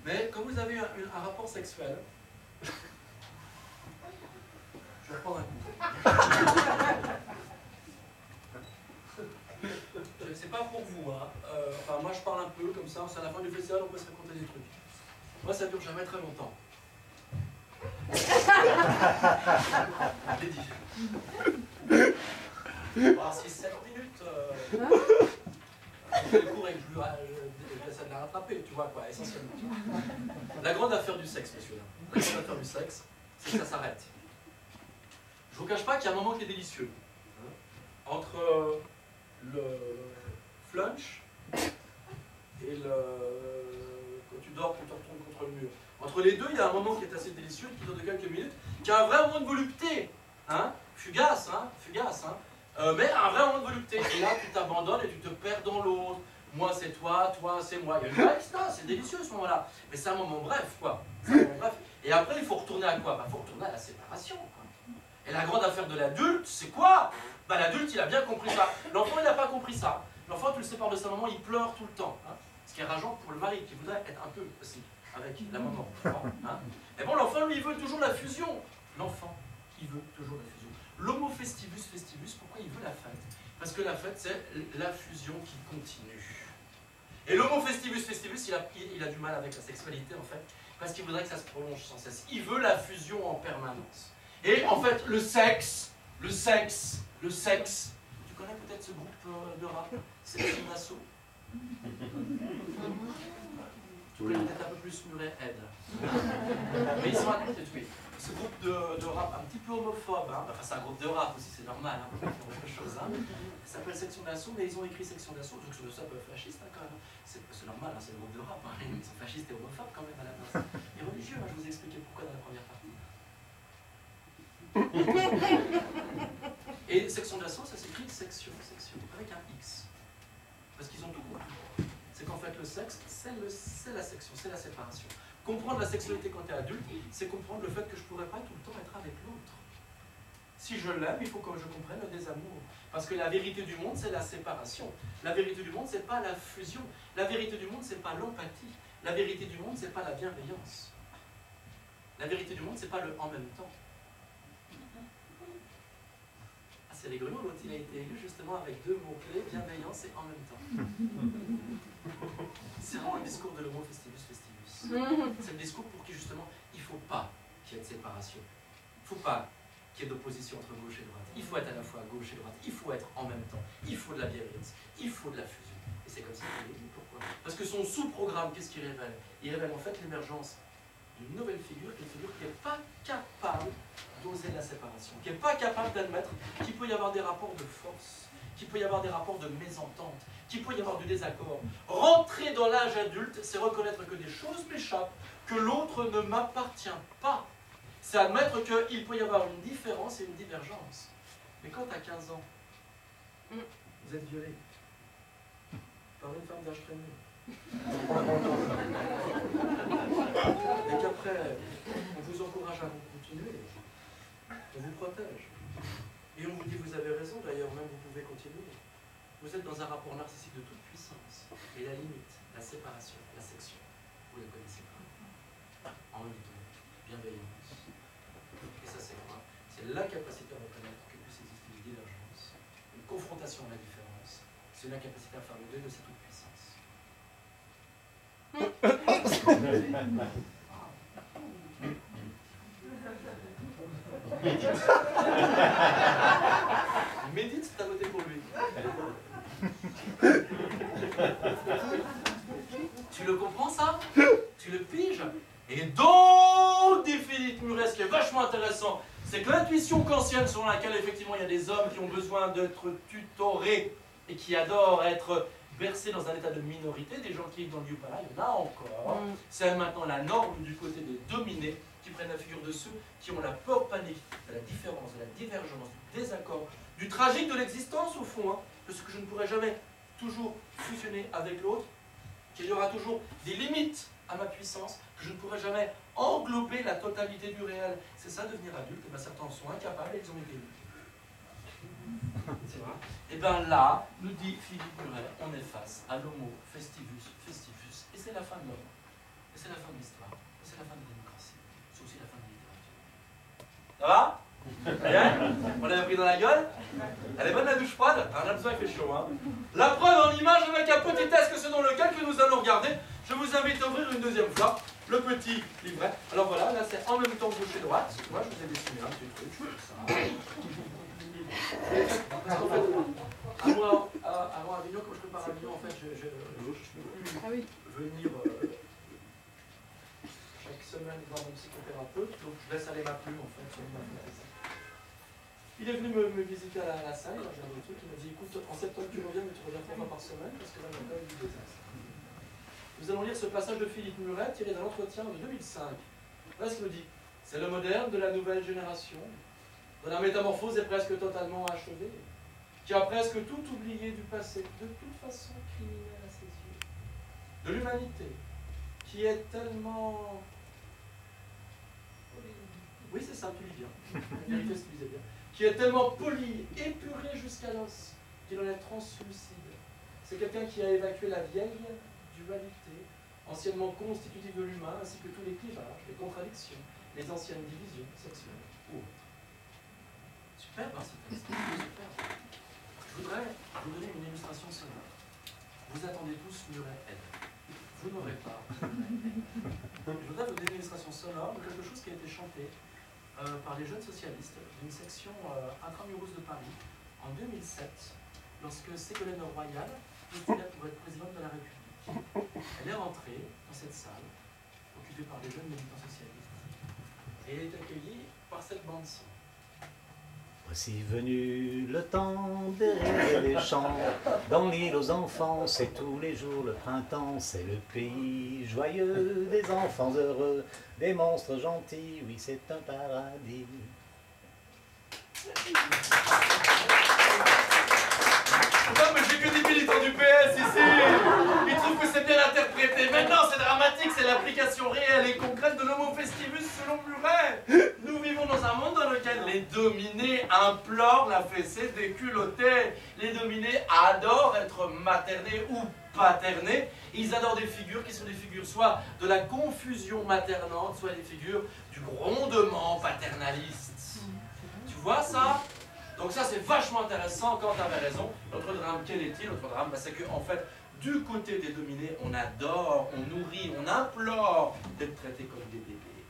Mais quand vous avez un rapport sexuel, je vais reprendre un coup. C'est pas pour vous, hein. Enfin, moi je parle un peu comme ça, c'est à la fin du festival, on peut se raconter des trucs. Moi ça dure jamais très longtemps. Je l'ai dit. 6-7 minutes. frapper, tu vois quoi, essentiellement. La grande affaire du sexe, messieurs, la grande affaire du sexe, c'est que ça s'arrête. Je vous cache pas qu'il y a un moment qui est délicieux. Entre le flunch et le... quand tu dors, tu te retournes contre le mur. Entre les deux, il y a un moment qui est assez délicieux, qui dure de quelques minutes, qui a un vrai moment de volupté. Fugace, mais un vrai moment de volupté. Et là, tu t'abandonnes et tu te perds dans l'autre. Moi, c'est toi c'est moi. Il y a une vraie extase, c'est délicieux ce moment-là. Mais c'est un moment bref, quoi. Un moment bref. Et après, il faut retourner à quoi? Il faut retourner à la séparation, quoi. Et la grande affaire de l'adulte, c'est quoi? L'adulte, il a bien compris ça. L'enfant, il n'a pas compris ça. L'enfant, tu le sépares de sa maman, il pleure tout le temps. Ce qui est rageant pour le mari, qui voudrait être un peu aussi avec la maman. Et bon, l'enfant, lui, il veut toujours la fusion. L'enfant, il veut toujours la fusion. L'homo festivus festivus, pourquoi il veut la fête? Parce que la fête, c'est la fusion qui continue. Et l'homo festivus festivus, il a du mal avec la sexualité, en fait, parce qu'il voudrait que ça se prolonge sans cesse. Il veut la fusion en permanence. Et en fait, le sexe, tu connais peut-être ce groupe de rap, Section d'Assaut? Tu connais peut-être un peu plus Murray Head. Mais ils sont peut-être, oui. Ce groupe de rap un petit peu homophobe, enfin c'est un groupe de rap aussi, c'est normal, autre chose. Ça s'appelle Section d'Assaut, mais ils ont écrit Section d'Assaut, donc c'est un peu fasciste quand même. C'est normal, c'est le groupe de rap, ils sont fascistes et homophobes quand même à la base. Et religieux, je vous ai expliqué pourquoi dans la première partie. Et Section d'Assaut, ça s'écrit section, avec un X. Parce qu'ils ont tout compris. C'est qu'en fait le sexe, c'est la section, c'est la séparation. Comprendre la sexualité quand tu es adulte, c'est comprendre le fait que je ne pourrais pas tout le temps être avec l'autre. Si je l'aime, il faut que je comprenne le désamour. Parce que la vérité du monde, c'est la séparation. La vérité du monde, ce n'est pas la fusion. La vérité du monde, ce n'est pas l'empathie. La vérité du monde, ce n'est pas la bienveillance. La vérité du monde, ce n'est pas le en même temps. Ah, c'est rigolo, l'autre il a été élu justement avec deux mots-clés, bienveillance et en même temps. C'est vraiment le discours de l'homo festivus festivus. C'est le discours pour qui justement il ne faut pas qu'il y ait de séparation. Il ne faut pas qu'il y ait d'opposition entre gauche et droite. Il faut être à la fois à gauche et droite. Il faut être en même temps. Il faut de la bienveillance. Il faut de la fusion. Et c'est comme ça qu'il est élu. Pourquoi? Parce que son sous-programme, qu'est-ce qu'il révèle? Il révèle en fait l'émergence d'une nouvelle figure, une figure qui n'est pas capable d'oser la séparation, qui n'est pas capable d'admettre qu'il peut y avoir des rapports de force, qu'il peut y avoir des rapports de mésentente, qu'il peut y avoir du désaccord. Rentrer dans l'âge adulte, c'est reconnaître que des choses m'échappent, que l'autre ne m'appartient pas. C'est admettre qu'il peut y avoir une différence et une divergence. Mais quand tu as 15 ans, vous êtes violé par une femme d'âge très mûr. Et qu'après, on vous encourage à continuer, on vous protège. Et on vous dit, vous avez raison, d'ailleurs, même vous pouvez continuer. Vous êtes dans un rapport narcissique de toute puissance. Et la limite, la séparation, la section, vous ne la connaissez pas. En même temps, bienveillance. Et ça, c'est quoi? C'est l'incapacité à reconnaître que puisse exister une divergence, une confrontation à la différence. C'est l'incapacité à faire le deuil de cette toute puissance. Médite, t'as voté pour lui. Tu le comprends ça? Tu le piges? Et donc, dit Philippe Muret, ce qui est vachement intéressant, c'est que l'intuition kantienne selon laquelle effectivement il y a des hommes qui ont besoin d'être tutorés et qui adorent être bercés dans un état de minorité, des gens qui vivent dans le Yupala, il y en a encore. C'est maintenant la norme du côté des dominés qui prennent la figure de ceux qui ont la peur panique de la différence, de la divergence, du désaccord, du tragique de l'existence au fond, de ce que je ne pourrai jamais toujours fusionner avec l'autre, qu'il y aura toujours des limites à ma puissance, que je ne pourrai jamais englober la totalité du réel. C'est ça devenir adulte, et bien certains en sont incapables et ils ont été élus. C'est vrai. Et bien là, nous dit Philippe Muret, on est face à l'homo festivus festivus, et c'est la fin de l'homme, et c'est la fin de l'histoire, et c'est la fin de la démocratie, c'est aussi la fin de la littérature. Ça va? On l'a pris dans la gueule? Elle est bonne la douche froide? On a besoin, il fait chaud. La preuve en image avec un petit test que c'est dans lequel que nous allons regarder. Je vous invite à ouvrir une deuxième fois le petit livret. Alors voilà, là c'est en même temps gauche et droite. Moi je vous ai dessiné un petit truc, ça. Parce qu'en fait, avant Avignon, quand je prépare Avignon, en fait, je venir chaque semaine voir mon psychothérapeute, donc je laisse aller ma plume en fait. Il est venu me visiter à la salle, j'ai un truc, il m'a dit écoute, en septembre tu reviens, mais tu reviens 3 fois par semaine, parce que là, il y a quand même du désastre. Nous allons lire ce passage de Philippe Muret tiré d'un entretien de 2005. Voilà ce qu'il me dit. C'est le moderne de la nouvelle génération, dont la métamorphose est presque totalement achevée, qui a presque tout oublié du passé, de toute façon criminelle à ses yeux, de l'humanité, qui est tellement... Oui, c'est ça, tu lis bien. La vérité, c'est que tu lisais bien. Qui est tellement poli, épuré jusqu'à l'os, qu'il en est translucide. C'est quelqu'un qui a évacué la vieille dualité, anciennement constitutive de l'humain, ainsi que tous les clivages, les contradictions, les anciennes divisions sexuelles ou autres. Super, hein, ce texte. Super. Je voudrais vous donner une illustration sonore. Vous attendez tous Muret Aide. Vous n'aurez pas. Je voudrais vous donner une illustration sonore de quelque chose qui a été chanté par les jeunes socialistes d'une section intramuros de Paris en 2007, lorsque Ségolène Royal postulait pour être présidente de la République. Elle est rentrée dans cette salle, occupée par des jeunes militants socialistes, et elle est accueillie par cette bande-son. Voici venu le temps derrière les champs, dans l'île aux enfants, c'est tous les jours le printemps, c'est le pays joyeux, des enfants heureux, des monstres gentils, oui c'est un paradis. Non mais j'ai que des militants du PS ici. Ils trouvent que c'est bien interprété. Maintenant c'est dramatique, c'est l'application réelle et concrète de l'homo festivus selon Muret. Nous vivons dans un monde dans lequel les dominés implorent la fessée des culottés. Les dominés adorent être maternés ou paternés. Ils adorent des figures qui sont des figures soit de la confusion maternante, soit des figures du grondement paternaliste. Tu vois ça? Donc ça c'est vachement intéressant quand tu avais raison. Notre drame, quel est-il? Notre drame, c'est que en fait, du côté des dominés, on adore, on nourrit, on implore d'être traités comme des bébés.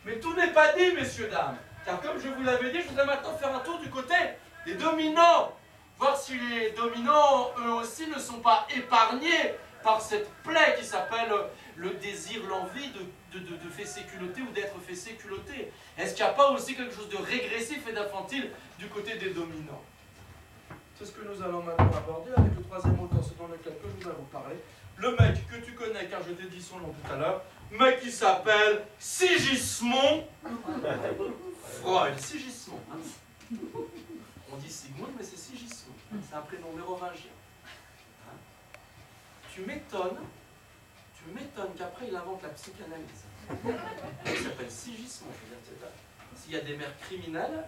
Mais tout n'est pas dit, messieurs, dames. Car comme je vous l'avais dit, je voudrais maintenant faire un tour du côté des dominants. Voir si les dominants, eux aussi, ne sont pas épargnés par cette plaie qui s'appelle le désir, l'envie de fessé culotté ou d'être fessé culotté. Est-ce qu'il n'y a pas aussi quelque chose de régressif et d'infantile du côté des dominants? C'est ce que nous allons maintenant aborder avec le troisième auteur, ce dans lequel je voudrais vous parler. Le mec que tu connais, car je t'ai dit son nom tout à l'heure, mec qui s'appelle Sigismond Freud. Sigismond. Hein. On dit Sigmund, mais c'est Sigismond. C'est un prénom mérovingien. Hein. Tu m'étonnes qu'après il invente la psychanalyse. Il s'appelle Sigismond. Je veux dire, s'il y a des mères criminelles,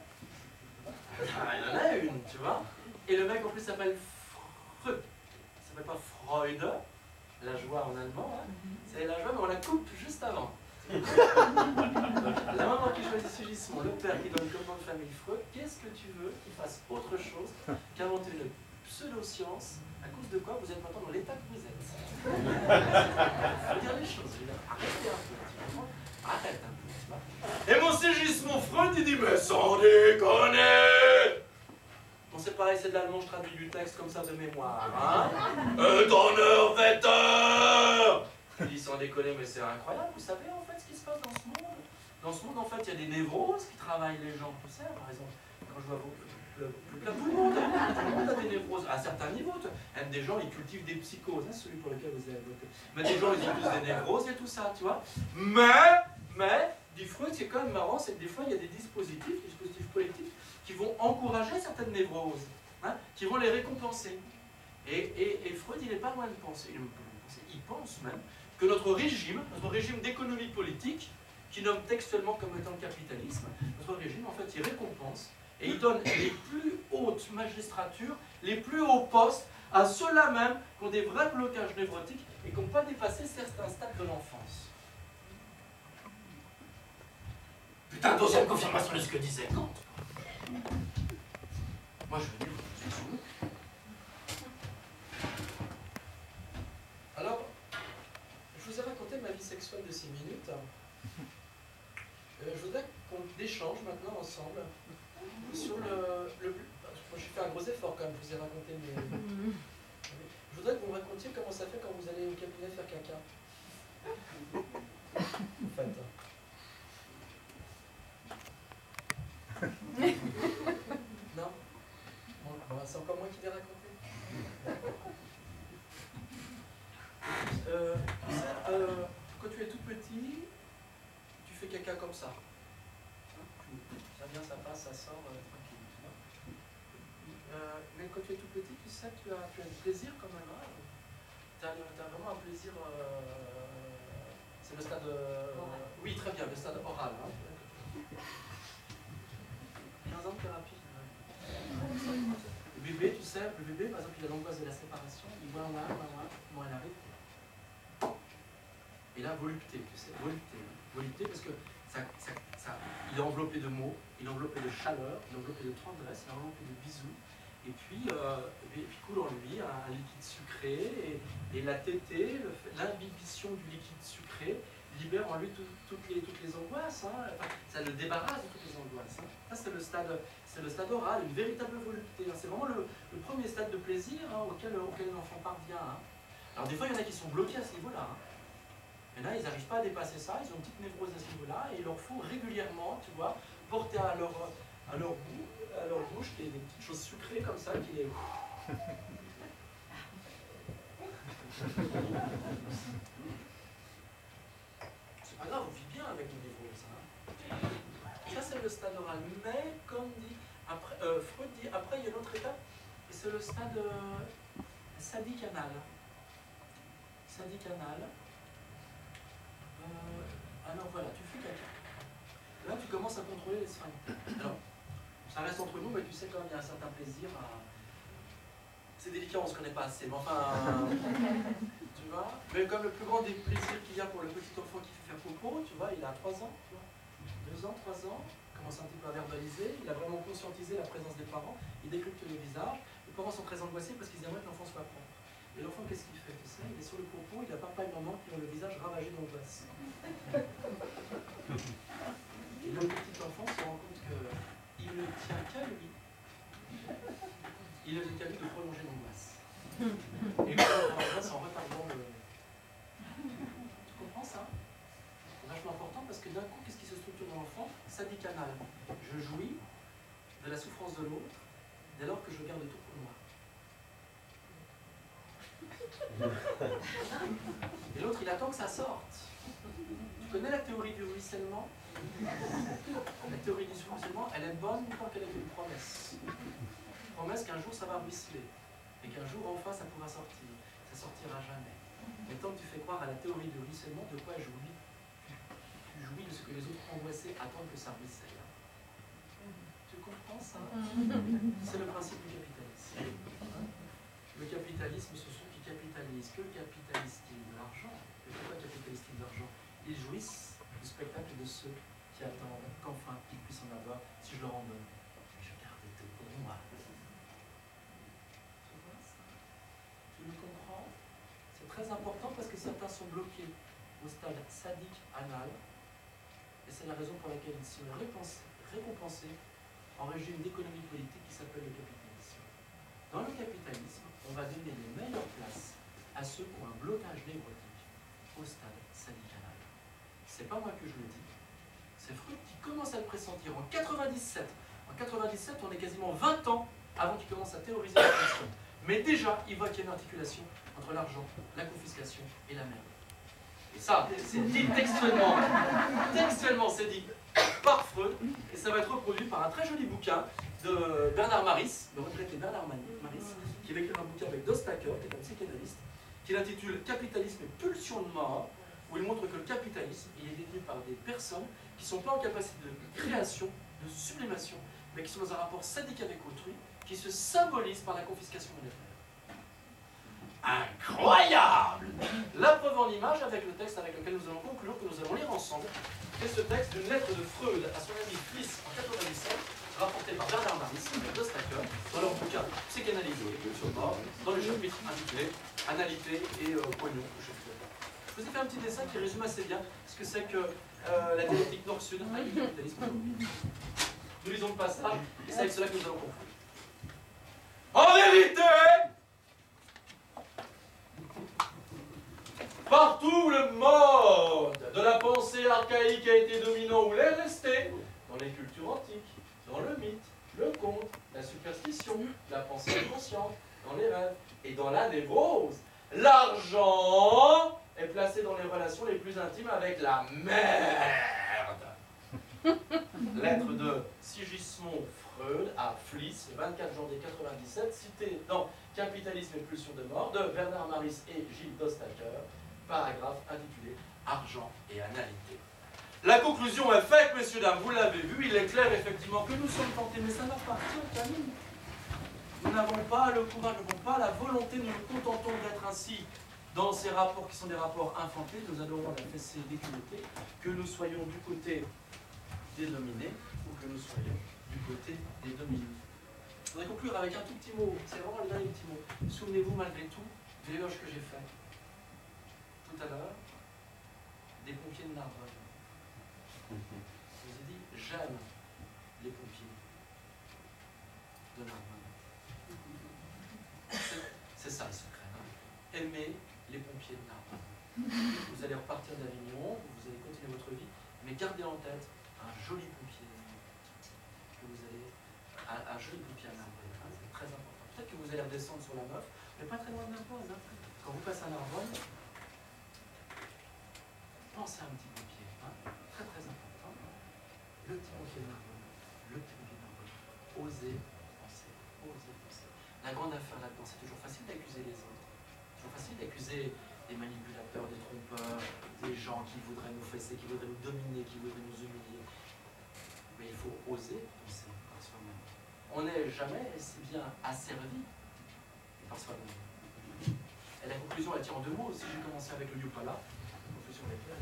il y en a une, tu vois. Et le mec en plus s'appelle Freud. Il s'appelle pas Freud, la joie en allemand. Hein. C'est la joie, mais on la coupe juste avant. La maman qui choisit Sigismond, le père qui donne comme nom de famille Freud, qu'est-ce que tu veux qu'il fasse autre chose qu'inventer une pseudo-science à cause de quoi vous êtes maintenant dans l'état que vous êtes? Il faut dire les choses, arrêtez un peu, arrête un peu. Et mon Sigismond Freud, il dit, mais sans déconner! Bon, c'est pareil, c'est de l'allemand, je traduis du texte comme ça de mémoire. Hein? Donner, je dis sans déconner, mais c'est incroyable, vous savez en fait ce qui se passe dans ce monde? Dans ce monde, en fait, il y a des névroses qui travaillent les gens, tu sais, par exemple, quand je vois tout le monde a des névroses, à certains niveaux. Des gens, ils cultivent des psychoses, hein, celui pour lequel vous avez voté. Mais des gens, ils ont tous des névroses et tout ça, tu vois. Mais, dit Freud, c'est quand même marrant, c'est que des fois, il y a des dispositifs collectifs, qui vont encourager certaines névroses, hein, qui vont les récompenser. Et Freud, il n'est pas loin de penser, il pense même que notre régime d'économie politique, qui nomme textuellement comme étant le capitalisme, notre régime, en fait, il récompense et il donne les plus hautes magistratures, les plus hauts postes à ceux-là même qui ont des vrais blocages névrotiques et qui n'ont pas dépassé certains stades de l'enfance. Putain, deuxième confirmation de ce que disait Kant. Moi, je veux dire, je suis sourd. Alors, je vous ai raconté ma vie sexuelle de 6 minutes. Je voudrais qu'on échange maintenant ensemble sur j'ai fait un gros effort quand même, je vous ai raconté mes... Je voudrais que vous me racontiez comment ça fait quand vous allez au cabinet faire caca. En fait. Non? Bon, c'est encore moi qui l'ai raconté. Quand tu es tout petit, tu fais caca comme ça. Ça vient, ça passe, ça sort, tranquille. Tu vois. Mais quand tu es tout petit, tu sais, tu as du plaisir quand même. Hein. Tu as vraiment un plaisir. C'est le stade. Oui, très bien, le stade oral. Hein. 15 ans de thérapie. Le bébé, tu sais, le bébé, par exemple, il a l'angoisse de la séparation. Il voit comment elle arrive. Et là, volupté, tu sais, volupté. Volupté parce que il est enveloppé de mots, il est enveloppé de chaleur, il est enveloppé de tendresse, il est enveloppé de bisous. Et puis coule en lui un liquide sucré. Et la tétée, l'imbibition du liquide sucré, libère en lui toutes les angoisses. Hein. Enfin, ça le débarrasse de toutes les angoisses. Hein. Ça, c'est le stade oral, une véritable volupté. Hein. C'est vraiment le premier stade de plaisir hein, auquel l'enfant parvient. Hein. Alors des fois, il y en a qui sont bloqués à ce niveau-là. Hein. Il y en a, ils n'arrivent pas à dépasser ça, ils ont une petite névrose à ce niveau-là, et il leur faut régulièrement, tu vois, porter à leur bouche des petites choses sucrées comme ça qui les... C'est pas grave, on vit bien avec une névrose. Hein. Ça, c'est le stade oral. Mais, comme dit, après, Freud dit, après, il y a une autre étape, et c'est le stade sadique-anal. Sadique-anal. Alors voilà, tu fais caca. Là, tu commences à contrôler les sphincters. Alors, ça reste entre nous, mais tu sais quand même, il y a un certain plaisir à... C'est délicat, on ne se connaît pas assez, mais enfin... tu vois. Mais comme le plus grand des plaisirs qu'il y a pour le petit enfant qui fait faire popo, tu vois, il a 3 ans, tu vois. 2 ans, 3 ans, il commence un petit peu à verbaliser, il a vraiment conscientisé la présence des parents, il décrypte le visage. Les parents sont très angoissés parce qu'ils aimeraient que l'enfant soit propre. Et l'enfant, qu'est-ce qu'il fait? Tu sais, il est sur le popo, il a papa et maman qui ont le visage ravagé d'angoisse. Et le petit enfant se rend compte qu'il ne tient qu'à lui. Il ne tient qu'à lui de prolonger l'angoisse. Et il prolonge l'angoisse en retardant le... Tu comprends ça? C'est vachement important parce que d'un coup, qu'est-ce qui se structure dans l'enfant? Sadique-anal. Je jouis de la souffrance de l'autre dès lors que je garde tout pour moi. Et l'autre, il attend que ça sorte. Tu connais la théorie du ruissellement? La théorie du ruissellement, elle est bonne tant qu'elle est une promesse. Une promesse qu'un jour ça va ruisseler. Et qu'un jour, enfin, ça pourra sortir. Ça sortira jamais. Mais tant que tu fais croire à la théorie du ruissellement, de quoi jouis? Tu jouis de ce que les autres angoissés attendent que ça ruisselle. Tu comprends ça? C'est le principe du capitalisme. Le capitalisme, ce sont qui capitalisent. Que capitalisent-ils? De l'argent. Et pourquoi capitalisent-ils de l'argent? Ils jouissent du spectacle de ceux qui attendent qu'enfin ils puissent en avoir. Si je leur en donne, je garde tout pour moi. Tu vois ça? Tu le comprends? C'est très important parce que certains sont bloqués au stade sadique-anal. Et c'est la raison pour laquelle ils sont récompensés en régime d'économie politique qui s'appelle le capitalisme. Dans le capitalisme, on va donner les meilleures places à ceux qui ont un blocage névrotique au stade sadique-anal. C'est pas moi que je le dis, c'est Freud qui commence à le pressentir en 97. En 97, on est quasiment 20 ans avant qu'il commence à théoriser la question. Mais déjà, il voit qu'il y a une articulation entre l'argent, la confiscation et la merde. Et ça, c'est dit textuellement. Textuellement, c'est dit par Freud, et ça va être reproduit par un très joli bouquin de Bernard Maris, le retraité Bernard Maris, qui va écrire un bouquin avec Dostaker, qui est un psychanalyste, qui l'intitule Capitalisme et pulsion de mort, où il montre que le capitalisme, il est détenu par des personnes qui ne sont pas en capacité de création, de sublimation, mais qui sont dans un rapport sadique avec autrui, qui se symbolise par la confiscation monétaire. Incroyable! La preuve en image avec le texte avec lequel nous allons conclure, que nous allons lire ensemble, est ce texte d'une lettre de Freud à son ami Fliss en 97, rapporté par Bernard Maris et Dostaker dans leur bouquin Psychanalyse et pulsion de mort, dans le chapitre intitulé Analité et Pognon. Je vous ai fait un petit dessin qui résume assez bien ce que c'est que la dialectique nord-sud avec le capitalisme aujourd'hui. Nous lisons le passage, et c'est avec cela que nous allons conclure. En vérité, Partout où le mode de la pensée archaïque a été dominant ou l'est resté, dans les cultures antiques, dans le mythe, le conte, la superstition, la pensée inconsciente, dans les rêves et dans la névrose, l'argent est placé dans les relations les plus intimes avec la merde. Lettre de Sigismond Freud à Fliss, le 24 janvier 97, cité dans Capitalisme et pulsion de mort de Bernard Maris et Gilles Dostacker, paragraphe intitulé Argent et analité. La conclusion est faite, messieurs, dames, vous l'avez vu, il est clair effectivement que nous sommes tentés, mais ça va partir, Camille. Nous n'avons pas le courage, nous n'avons pas la volonté, nous nous contentons d'être ainsi dans ces rapports qui sont des rapports infantés, nous adorons la fessée déculottée, que nous soyons du côté des dominés ou que nous soyons du côté des dominés. Je voudrais conclure avec un tout petit mot, c'est vraiment le dernier petit mot. Souvenez-vous malgré tout de l'éloge que j'ai fait tout à l'heure des pompiers de Narbonne. Je vous ai dit, j'aime les pompiers de Narbonne. C'est ça le secret. Hein. Aimez les pompiers de Narbonne. Vous allez repartir d'Avignon, vous allez continuer votre vie, mais gardez en tête un joli pompier que vous allez, un joli pompier à Narbonne. Hein, c'est très important. Peut-être que vous allez redescendre sur la Meuf, mais pas très loin de Narbonne. Hein. Quand vous passez à Narbonne, pensez à un petit pompier. Hein, très très important. Le petit pompier de Narbonne. Le petit pompier de Narbonne. Osez penser. Osez penser. La grande affaire là-dedans, c'est toujours facile d'accuser les autres. C'est toujours facile d'accuser des manipulateurs, des trompeurs, des gens qui voudraient nous fesser, qui voudraient nous dominer, qui voudraient nous humilier. Mais il faut oser penser par soi-même. On n'est jamais si bien asservi par soi-même. Et la conclusion, elle tient en deux mots. Si j'ai commencé avec le Yupala, la conclusion est claire.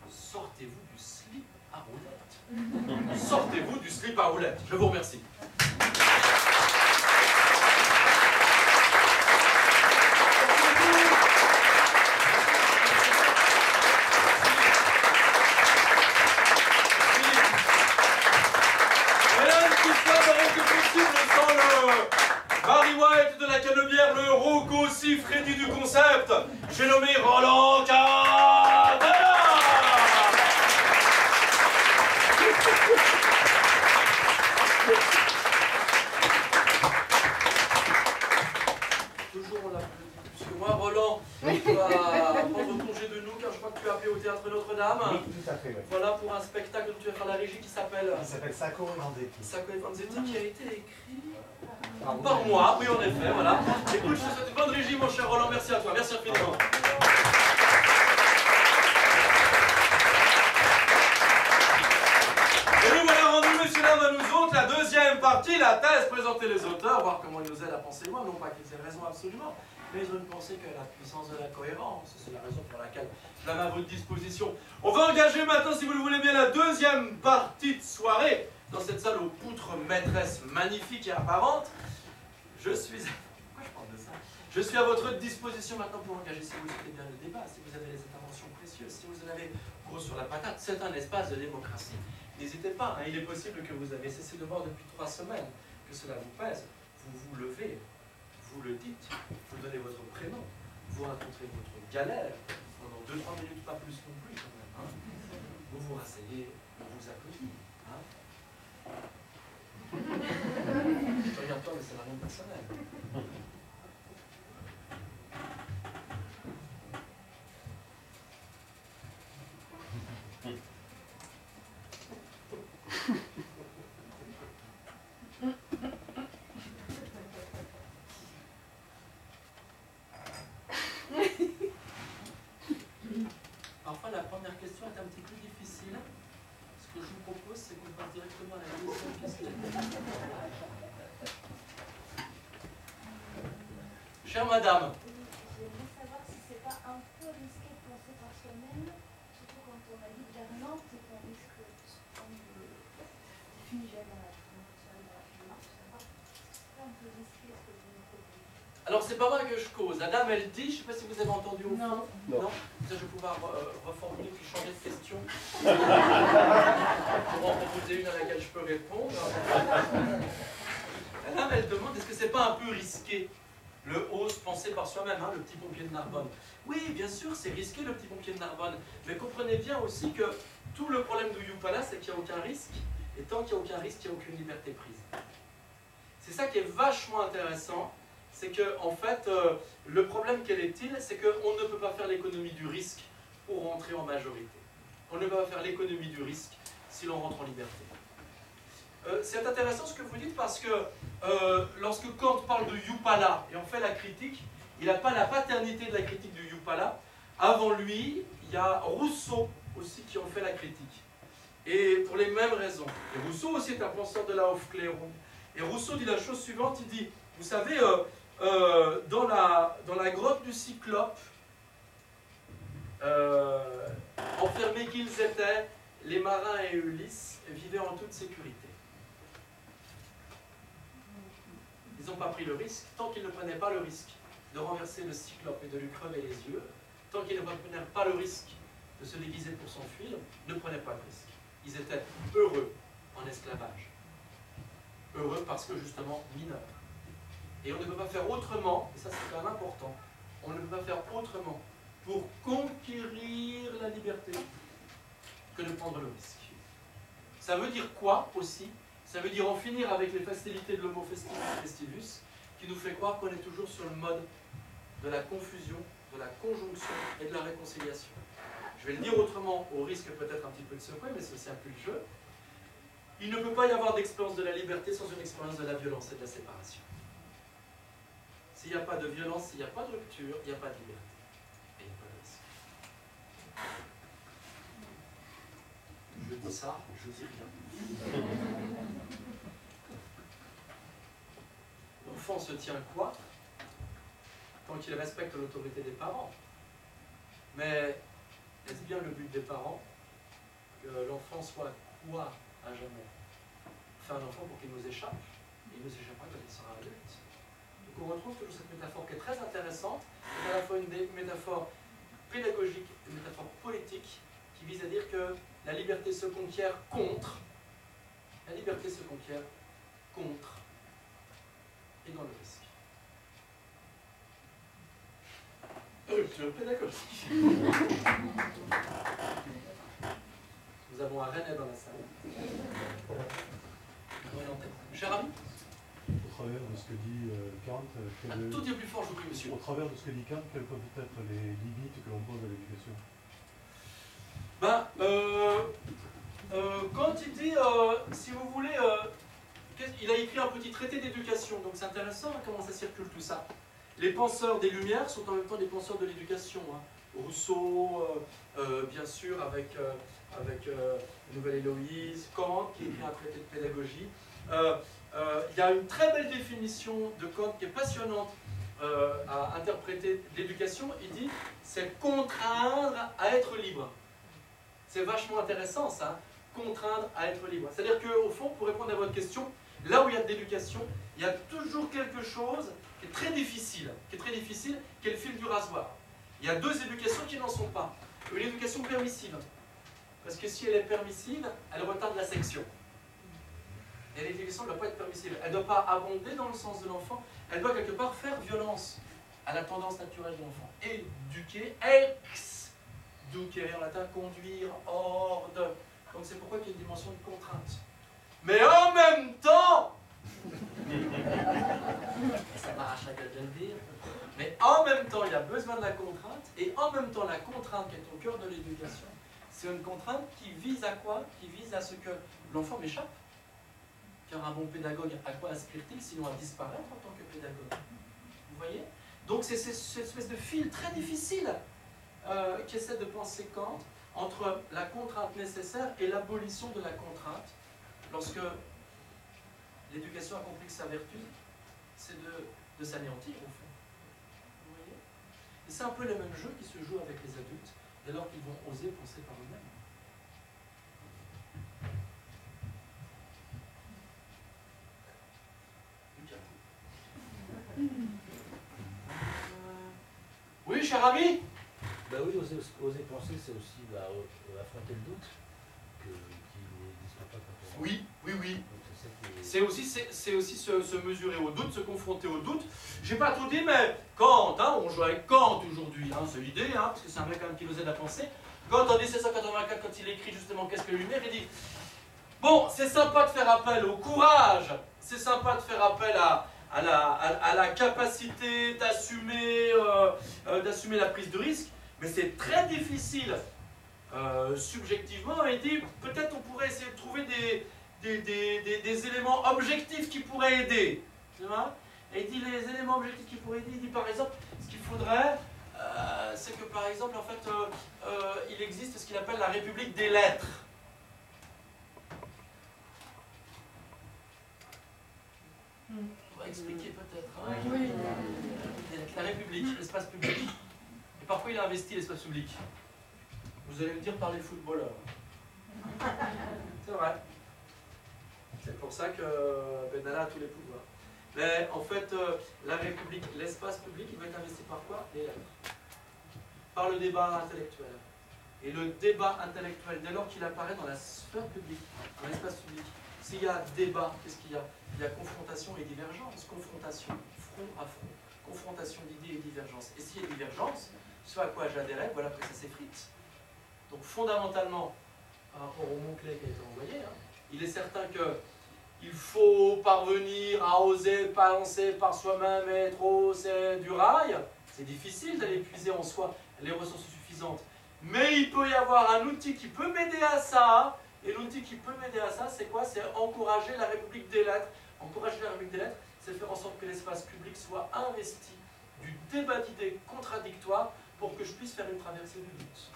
Sortez-vous du slip à roulettes. Sortez-vous du slip à roulettes. Je vous remercie. Barry White de la Canebière, le Rocco Siffredi du concept. J'ai nommé Roland Cardella. Toujours on l'applaudit plus que moi. Roland, tu vas prendre congé de nous car je crois que tu as appelé au Théâtre Notre-Dame. Oui, tout à fait, oui. Voilà pour un spectacle dont tu vas faire la régie qui s'appelle... Il s'appelle Sacco et Vanzetti. Sacco et Vanzetti qui a été écrit... Par moi, oui en effet, voilà. Écoute, je te souhaite une bonne régie mon cher Roland, merci à toi, merci infiniment. Et nous voilà rendus, messieurs dames, à nous autres, la deuxième partie, la thèse, présenter les auteurs, voir comment ils nous aident à penser loin, non pas qu'ils aient raison absolument, mais ils ont une pensée qui a la puissance de la cohérence, c'est la raison pour laquelle je la mets à votre disposition. On va engager maintenant, si vous le voulez bien, la deuxième partie de soirée, dans cette salle aux poutres maîtresses magnifiques et apparentes. Je suis... Pourquoi je parle de ça? Je suis à votre disposition maintenant pour engager, si vous souhaitez bien le débat, si vous avez des interventions précieuses, si vous en avez gros sur la patate, c'est un espace de démocratie. N'hésitez pas, hein, il est possible que vous avez cessé de boire depuis 3 semaines, que cela vous pèse, vous vous levez, vous le dites, vous donnez votre prénom, vous racontez votre galère, pendant 2-3 minutes, pas plus non plus quand même. Hein. Vous vous rasseyez, on vous applaudit. Hein. Je regarde toi, mais ça n'a rien de personnel. Parfois, la première question est un petit peu difficile. Ce que je vous propose, c'est qu'on passe directement à la deuxième question. Chère madame. J'aimerais savoir si c'est pas un peu risqué de penser par soi-même, surtout quand on habite vers Nantes et qu'on risque de se prendre des fumigènes dans la marche, c'est pas un peu risqué ce que vous nous proposez. Alors c'est pas moi que je cause. La dame elle dit, je sais pas si vous avez entendu au fond. Non. Ça, je vais pouvoir reformuler puis changer de question. Pour en proposer une à laquelle je peux répondre. La dame elle demande, est-ce que c'est pas un peu risqué le ose penser par soi-même, hein, le petit pompier de Narbonne. Oui, bien sûr, c'est risqué le petit pompier de Narbonne, mais comprenez bien aussi que tout le problème du Yupala, c'est qu'il n'y a aucun risque, et tant qu'il n'y a aucun risque, il n'y a aucune liberté prise. C'est ça qui est vachement intéressant, c'est que, en fait, le problème, quel est-il? C'est qu'on ne peut pas faire l'économie du risque pour rentrer en majorité. On ne peut pas faire l'économie du risque si l'on rentre en liberté. C'est intéressant ce que vous dites parce que lorsque Kant parle de Yupala et on fait la critique, il n'a pas la paternité de la critique du Yupala. Avant lui, il y a Rousseau aussi qui en fait la critique. Et pour les mêmes raisons. Et Rousseau aussi est un penseur de la Aufklärung. Et Rousseau dit la chose suivante, il dit, vous savez, dans la grotte du Cyclope, enfermés qu'ils étaient, les marins et Ulysse vivaient en toute sécurité. Ils n'ont pas pris le risque, tant qu'ils ne prenaient pas le risque de renverser le Cyclope et de lui crever les yeux, tant qu'ils ne prenaient pas le risque de se déguiser pour s'enfuir, ne prenaient pas le risque. Ils étaient heureux en esclavage. Heureux parce que justement mineurs. Et on ne peut pas faire autrement, et ça c'est quand même important, on ne peut pas faire autrement pour conquérir la liberté que de prendre le risque. Ça veut dire quoi aussi? Ça veut dire en finir avec les facilités de l'homo festivus, qui nous fait croire qu'on est toujours sur le mode de la confusion, de la conjonction et de la réconciliation. Je vais le dire autrement, au risque peut-être un petit peu de secouer, mais c'est aussi un peu le jeu. Il ne peut pas y avoir d'expérience de la liberté sans une expérience de la violence et de la séparation. S'il n'y a pas de violence, s'il n'y a pas de rupture, il n'y a pas de liberté. Et il n'y a pas de risque. Je dis ça, je dis rien. L'enfant se tient quoi? Tant qu'il respecte l'autorité des parents. Mais est-ce bien le but des parents que l'enfant soit quoi à jamais? Faire un enfant pour qu'il nous échappe, et il ne nous échappera quand il sera adulte. Donc on retrouve toujours cette métaphore qui est très intéressante, c'est à la fois une métaphore pédagogique et une métaphore politique qui vise à dire que la liberté se conquiert contre, la liberté se conquiert contre et dans le risque. Rupture pédagogique. Nous avons un Rennais dans la salle. Cher ami, au travers de ce que dit Kant, tout est plus fort, je vous prie, monsieur. Au travers de ce que dit Kant, quelles peuvent être les limites que l'on pose à l'éducation? Kant, il dit, si vous voulez, il a écrit un petit traité d'éducation, donc c'est intéressant comment ça circule tout ça. Les penseurs des Lumières sont en même temps des penseurs de l'éducation. Hein. Rousseau, bien sûr, avec Nouvelle Héloïse, Kant, qui écrit un traité de pédagogie. Il y a une très belle définition de Kant qui est passionnante à interpréter l'éducation. Il dit, c'est contraindre à être libre. C'est vachement intéressant, ça, contraindre à être libre. C'est-à-dire qu'au fond, pour répondre à votre question, là où il y a de l'éducation, il y a toujours quelque chose qui est très difficile, qui est le fil du rasoir. Il y a deux éducations qui n'en sont pas. Une éducation permissive, parce que si elle est permissive, elle retarde la section. Et l'éducation ne doit pas être permissive. Elle ne doit pas abonder dans le sens de l'enfant, elle doit quelque part faire violence à la tendance naturelle de l'enfant. Éduquer, ducere en latin, conduire, hors de. Donc c'est pourquoi il y a une dimension de contrainte. Mais en même temps, ça m'arrache la gueule de le dire, mais en même temps, il y a besoin de la contrainte, et en même temps, la contrainte qui est au cœur de l'éducation, c'est une contrainte qui vise à quoi? Qui vise à ce que l'enfant m'échappe. Car un bon pédagogue, à quoi aspire-t-il sinon à disparaître en tant que pédagogue? Vous voyez? Donc c'est cette espèce de fil très difficile qu'essaie de penser Kant entre la contrainte nécessaire et l'abolition de la contrainte. Lorsque l'éducation a compris que sa vertu, c'est de s'anéantir au fond. Vous voyez? Et c'est un peu le même jeu qui se joue avec les adultes, dès lors qu'ils vont oser penser par eux-mêmes. Oui, cher ami? Ben oui, oser penser, c'est aussi affronter le doute, qui n'existe pas quand on... Oui. Donc c'est ça qui est C'est aussi se mesurer au doute, se confronter au doute. J'ai pas tout dit, mais Kant, hein, on joue avec Kant aujourd'hui, hein, c'est l'idée, hein, parce que c'est un mec quand même qui nous aide à penser. Kant en 1784, quand il écrit justement Qu'est-ce que la lumière, il dit bon, c'est sympa de faire appel au courage, c'est sympa de faire appel à la capacité d'assumer la prise de risque, mais c'est très difficile subjectivement. Et il dit peut-être on pourrait essayer de trouver des éléments objectifs qui pourraient aider. Tu vois? Et il dit les éléments objectifs qui pourraient aider, il dit par exemple ce qu'il faudrait, c'est que par exemple en fait il existe ce qu'il appelle la République des lettres. On va expliquer peut-être. Hein. Oui. La République, l'espace public. Et parfois il a investi l'espace public. Vous allez me dire par les footballeurs. C'est vrai. C'est pour ça que Benalla a tous les pouvoirs. Mais en fait, la République, l'espace public, il va être investi par quoi? Les lettres. Par le débat intellectuel. Et le débat intellectuel, dès lors qu'il apparaît dans la sphère publique, dans l'espace public, s'il y a débat, qu'est-ce qu'il y a? Il y a confrontation et divergence. Confrontation, front à front. Confrontation d'idées et divergence. Et s'il y a divergence, ce à quoi j'adhérais, voilà que ça s'effrite. Donc fondamentalement, par rapport au mot-clé qui a été envoyé, hein, il est certain qu'il faut parvenir à oser balancer par soi-même et être haut, c'est du rail. C'est difficile d'aller puiser en soi les ressources suffisantes. Mais il peut y avoir un outil qui peut m'aider à ça. Et l'outil qui peut m'aider à ça, c'est quoi? C'est encourager la République des lettres. Encourager la République des lettres, c'est faire en sorte que l'espace public soit investi du débat d'idées contradictoires pour que je puisse faire une traversée du doute.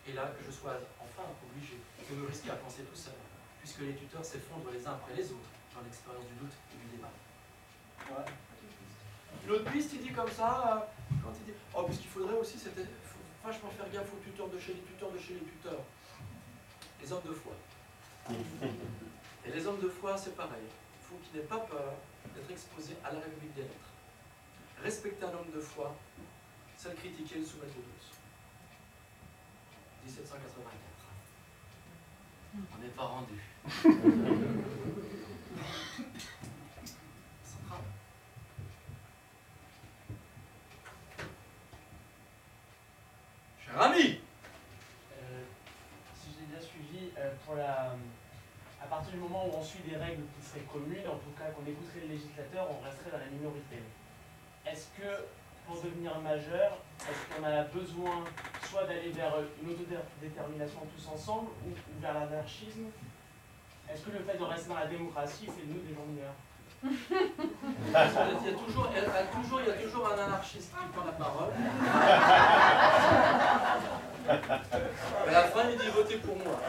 Et là, que je sois enfin obligé de me risquer à penser tout seul, puisque les tuteurs s'effondrent les uns après les autres dans l'expérience du doute et du débat. Ouais. L'autre piste, il dit comme ça, quand il dit « Oh, puisqu'il faudrait aussi, faut vachement faire gaffe aux tuteurs de chez les tuteurs de chez les tuteurs. » Les hommes de foi. Et les hommes de foi, c'est pareil. Il faut qu'ils n'aient pas peur d'être exposés à la République des lettres. Respecter un homme de foi, c'est le critiquer et le soumettre au doute. 1784. On n'est pas rendu. Central. Cher ami, si j'ai bien suivi, à partir du moment où on suit des règles qui seraient communes, en tout cas qu'on écouterait le législateur, on resterait dans la minorité. Est-ce que pour devenir majeur, est-ce qu'on a besoin soit d'aller vers une autodétermination tous ensemble ou vers l'anarchisme? Est-ce que le fait de rester dans la démocratie fait de nous des gens mineurs? il y a toujours un anarchiste qui prend la parole. À la fin, il dit votez pour moi.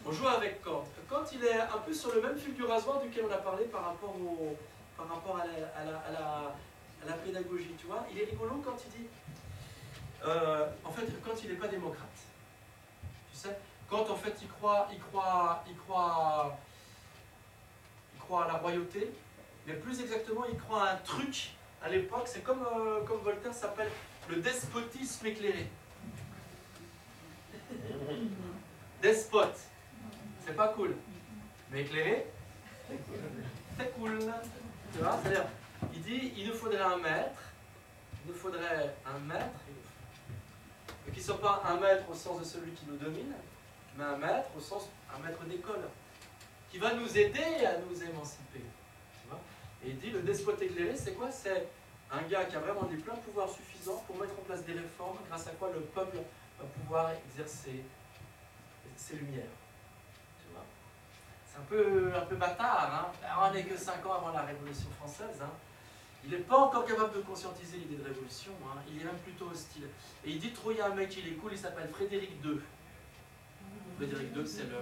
On joue avec Kant. Kant, il est un peu sur le même fil du rasoir duquel on a parlé par rapport à la pédagogie, tu vois. Il est rigolo quand il dit, en fait, quand il n'est pas démocrate. Tu sais, quand en fait il croit à la royauté, mais plus exactement, il croit à un truc à l'époque. C'est comme Voltaire s'appelle le despotisme éclairé. Despote, c'est pas cool, mais éclairé, c'est cool. Tu vois, c'est-à-dire, il dit, il nous faudrait un maître, mais qui ne soit pas un maître au sens de celui qui nous domine, mais un maître au sens, un maître d'école, qui va nous aider à nous émanciper. Tu vois. Et il dit, le despote éclairé, c'est quoi? C'est un gars qui a vraiment des pleins pouvoirs suffisants pour mettre en place des réformes, grâce à quoi le peuple va pouvoir exercer ses lumières. Tu vois. C'est un peu bâtard, hein. On n'est que 5 ans avant la Révolution française. Hein. Il n'est pas encore capable de conscientiser l'idée de révolution, hein. Il est même plutôt hostile. Et il dit trop, il y a un mec, il est cool, il s'appelle Frédéric II. Frédéric II, c'est le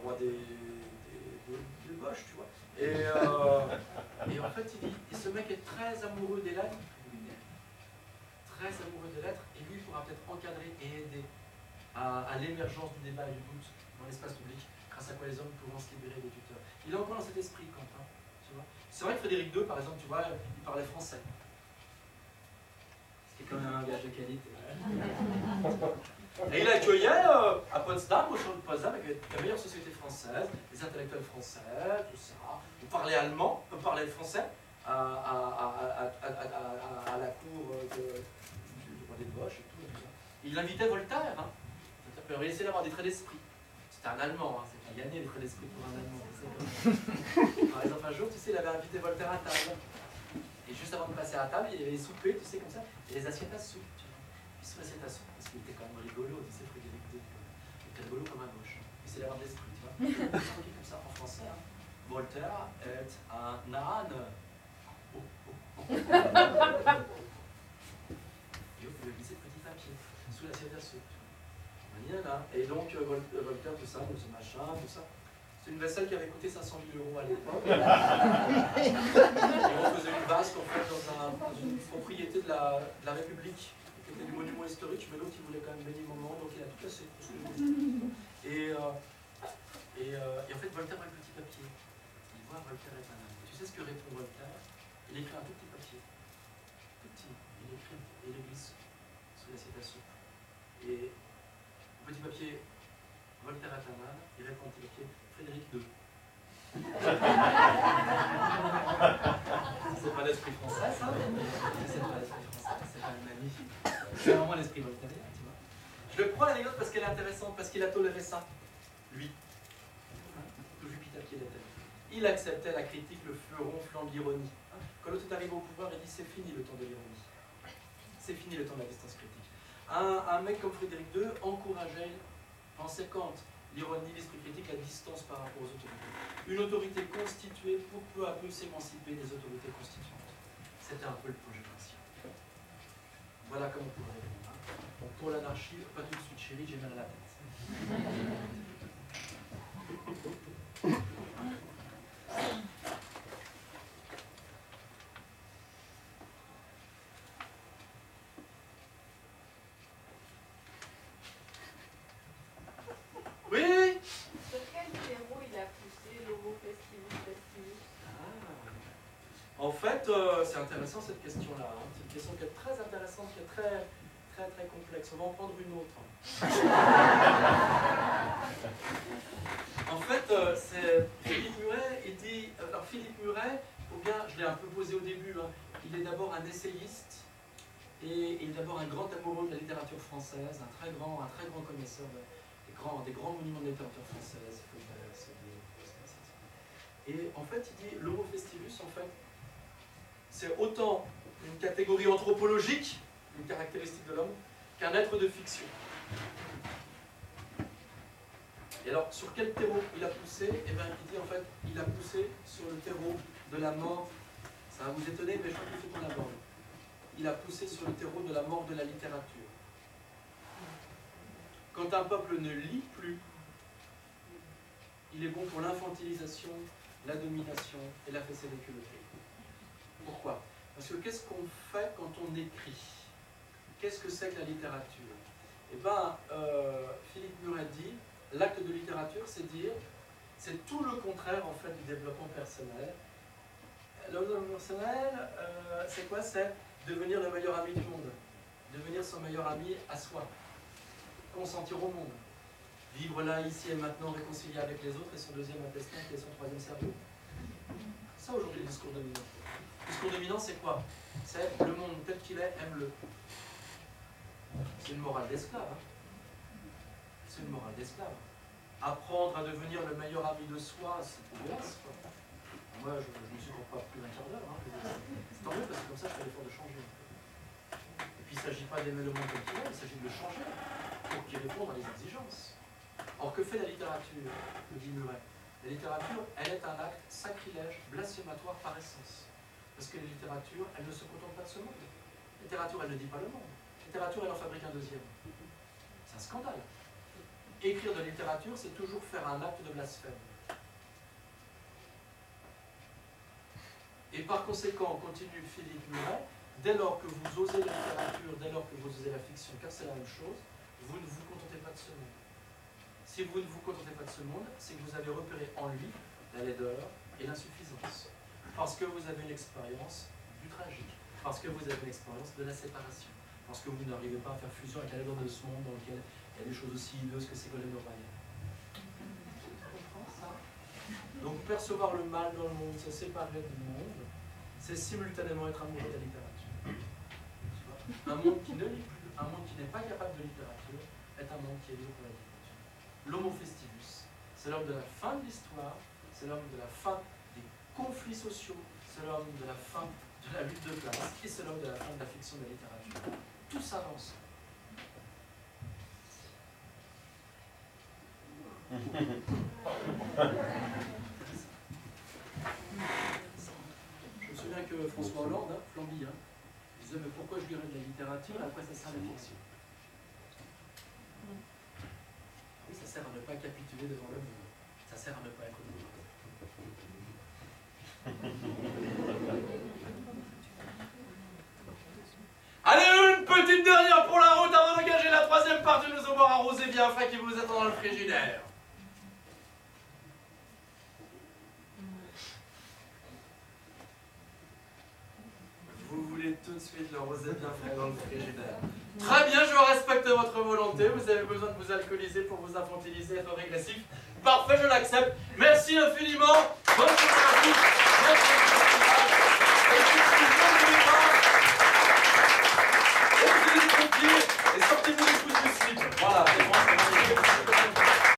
roi des Boches, tu vois. Et en fait, il dit, et ce mec est très amoureux des lettres, et lui pourra peut-être encadrer et aider à l'émergence du débat et du doute dans l'espace public grâce à quoi les hommes pourront se libérer des tuteurs. Il est encore dans cet esprit, Quentin. Tu vois. C'est vrai que Frédéric II, par exemple, tu vois, il parlait français. Ce qui est quand même un gage de qualité. Et il accueillait à Potsdam, au champ de Potsdam, avec la meilleure société française, les intellectuels français, tout ça. On parlait allemand, on parlait français à la cour du roi des Boches et tout. Il invitait Voltaire. Hein. Il essayait d'avoir des traits d'esprit. C'était un Allemand, hein. C'est pas gagné les traits d'esprit pour un Allemand. Par exemple, un jour, tu sais, il avait invité Voltaire à table. Et juste avant de passer à table, il y avait les soupers, tu sais, comme ça, et les assiettes à soupe. Tu vois. Puis sous l'assiette à soupe, parce qu'il était quand même rigolo, tu sais, Frédéric II. Il était rigolo comme un gauche. Il essayait d'avoir de l'esprit, tu vois. C'est comme ça en français. Hein. Voltaire est un âne. Oh, oh, oh. Et on pouvait glisser de petits papiers sous l'assiette à soupe. Et donc, Voltaire, tout ça, ce machin, tout ça. C'est une vaisselle qui avait coûté 500 000 € à l'époque. Et on faisait une vasque en fait, dans une propriété de la République, qui était du monument historique, mais l'autre il voulait quand même bénir le moment, donc il a tout cassé. Et en fait, Voltaire voit le petit papier. Il voit Voltaire est un âne. Tu sais ce que répond Voltaire? Il écrit un tout petit papier. Tout petit. Il écrit et il glisse sous l'assiette à soupe. Et petit papier, Voltaire est un âne, il répond au petit papier, Frédéric II. C'est pas l'esprit français, ça? C'est pas l'esprit français, c'est quand même magnifique. C'est vraiment l'esprit voltairien, tu vois. Je le prends l'anecdote parce qu'elle est intéressante, parce qu'il a toléré ça, lui. Le Jupiter qui était. Il acceptait la critique, le feu ronflant de l'ironie. Quand l'autre est arrivé au pouvoir, il dit c'est fini le temps de l'ironie. C'est fini le temps de la distance critique. Un mec comme Frédéric II encourageait conséquente l'ironie, l'esprit critique, la distance par rapport aux autorités. Une autorité constituée pour peu à peu s'émanciper des autorités constituantes. C'était un peu le projet principal. Voilà comment on pourrait répondre. Hein. Donc pour l'anarchie, pas tout de suite chérie, j'ai mal à la tête. Oui. Sur quel terreau il a poussé l'Homo festivus festivus? En fait, c'est intéressant cette question-là. Hein. C'est une question qui est très intéressante, qui est très complexe. On va en prendre une autre. En fait, c'est Philippe Muret. Il dit. Alors Philippe Muret, faut bien, je l'ai un peu posé au début. Hein, il est d'abord un essayiste et il est d'abord un grand amoureux de la littérature française, un très grand connaisseur des grands monuments de la littérature française. Et en fait, il dit l'Homo festivus, en fait, c'est autant une catégorie anthropologique, une caractéristique de l'homme, qu'un être de fiction. Et alors, sur quel terreau il a poussé? Eh bien, il dit en fait, il a poussé sur le terreau de la mort. Ça va vous étonner, mais je crois qu'il faut qu'on l'aborde. Il a poussé sur le terreau de la mort de la littérature. Quand un peuple ne lit plus, il est bon pour l'infantilisation, la domination et la fessée des culottés. Pourquoi? Parce que qu'est-ce qu'on fait quand on écrit? Qu'est-ce que c'est que la littérature? Eh bien, Philippe Muret dit, l'acte de littérature, c'est tout le contraire en fait du développement personnel. Le développement personnel, c'est quoi? C'est devenir le meilleur ami du monde, devenir son meilleur ami à soi, consentir au monde, vivre là, ici et maintenant, réconcilié avec les autres et son deuxième intestin qui est son troisième cerveau. C'est ça aujourd'hui le discours dominant. Le discours dominant, c'est quoi? C'est le monde tel qu'il est, aime-le. C'est une morale d'esclave. Hein. C'est une morale d'esclave. Apprendre à devenir le meilleur ami de soi, c'est dégueulasse. Moi, je me suis pas plus d'un quart d'heure. Hein. C'est tant mieux parce que comme ça, je fais l'effort de changer. Et puis, il ne s'agit pas d'aimer le monde tel qu'il est, il s'agit de le changer pour qu'il réponde à des exigences. Or, que fait la littérature, le dit Muret? La littérature, elle est un acte sacrilège, blasphématoire par essence. Parce que la littérature, elle ne se contente pas de ce monde. La littérature, elle ne dit pas le monde. La littérature, elle en fabrique un deuxième. C'est un scandale. Écrire de littérature, c'est toujours faire un acte de blasphème. Et par conséquent, continue Philippe Muret, dès lors que vous osez la littérature, dès lors que vous osez la fiction, car c'est la même chose, vous ne vous contentez pas de ce monde. Si vous ne vous contentez pas de ce monde, c'est que vous avez repéré en lui la laideur et l'insuffisance. Parce que vous avez une expérience du tragique. Parce que vous avez une expérience de la séparation. Parce que vous n'arrivez pas à faire fusion avec la laideur de ce monde dans lequel il y a des choses aussi hideuses que Ségolène Royal. Tu comprends ça? Donc percevoir le mal dans le monde, se séparer du monde, c'est simultanément être amoureux de la littérature. Un monde qui ne lit plus, un monde qui n'est pas capable de littérature, est un monde qui est libre pour la littérature. L'homo festivus, c'est l'homme de la fin de l'histoire, c'est l'homme de la fin des conflits sociaux, c'est l'homme de la fin de la lutte de classe, et c'est l'homme de la fin de la fiction de la littérature. Tout s'avance. Je me souviens que François Hollande, Flamby, disait mais pourquoi je lirais de la littérature et après ça sert à la fiction? Oui, ça sert à ne pas capituler devant le monde. Ça sert à ne pas être Allez, une petite dernière pour la route avant d'engager la troisième partie. Nous allons boire un rosé bien frais qui vous attend dans le frigidaire. Vous voulez tout de suite le rosé bien frais dans le frigidaire. Très bien, je respecte votre volonté. Vous avez besoin de vous alcooliser pour vous infantiliser, être régressif. Parfait, je l'accepte. Merci infiniment. Bonne journée à tous. Merci.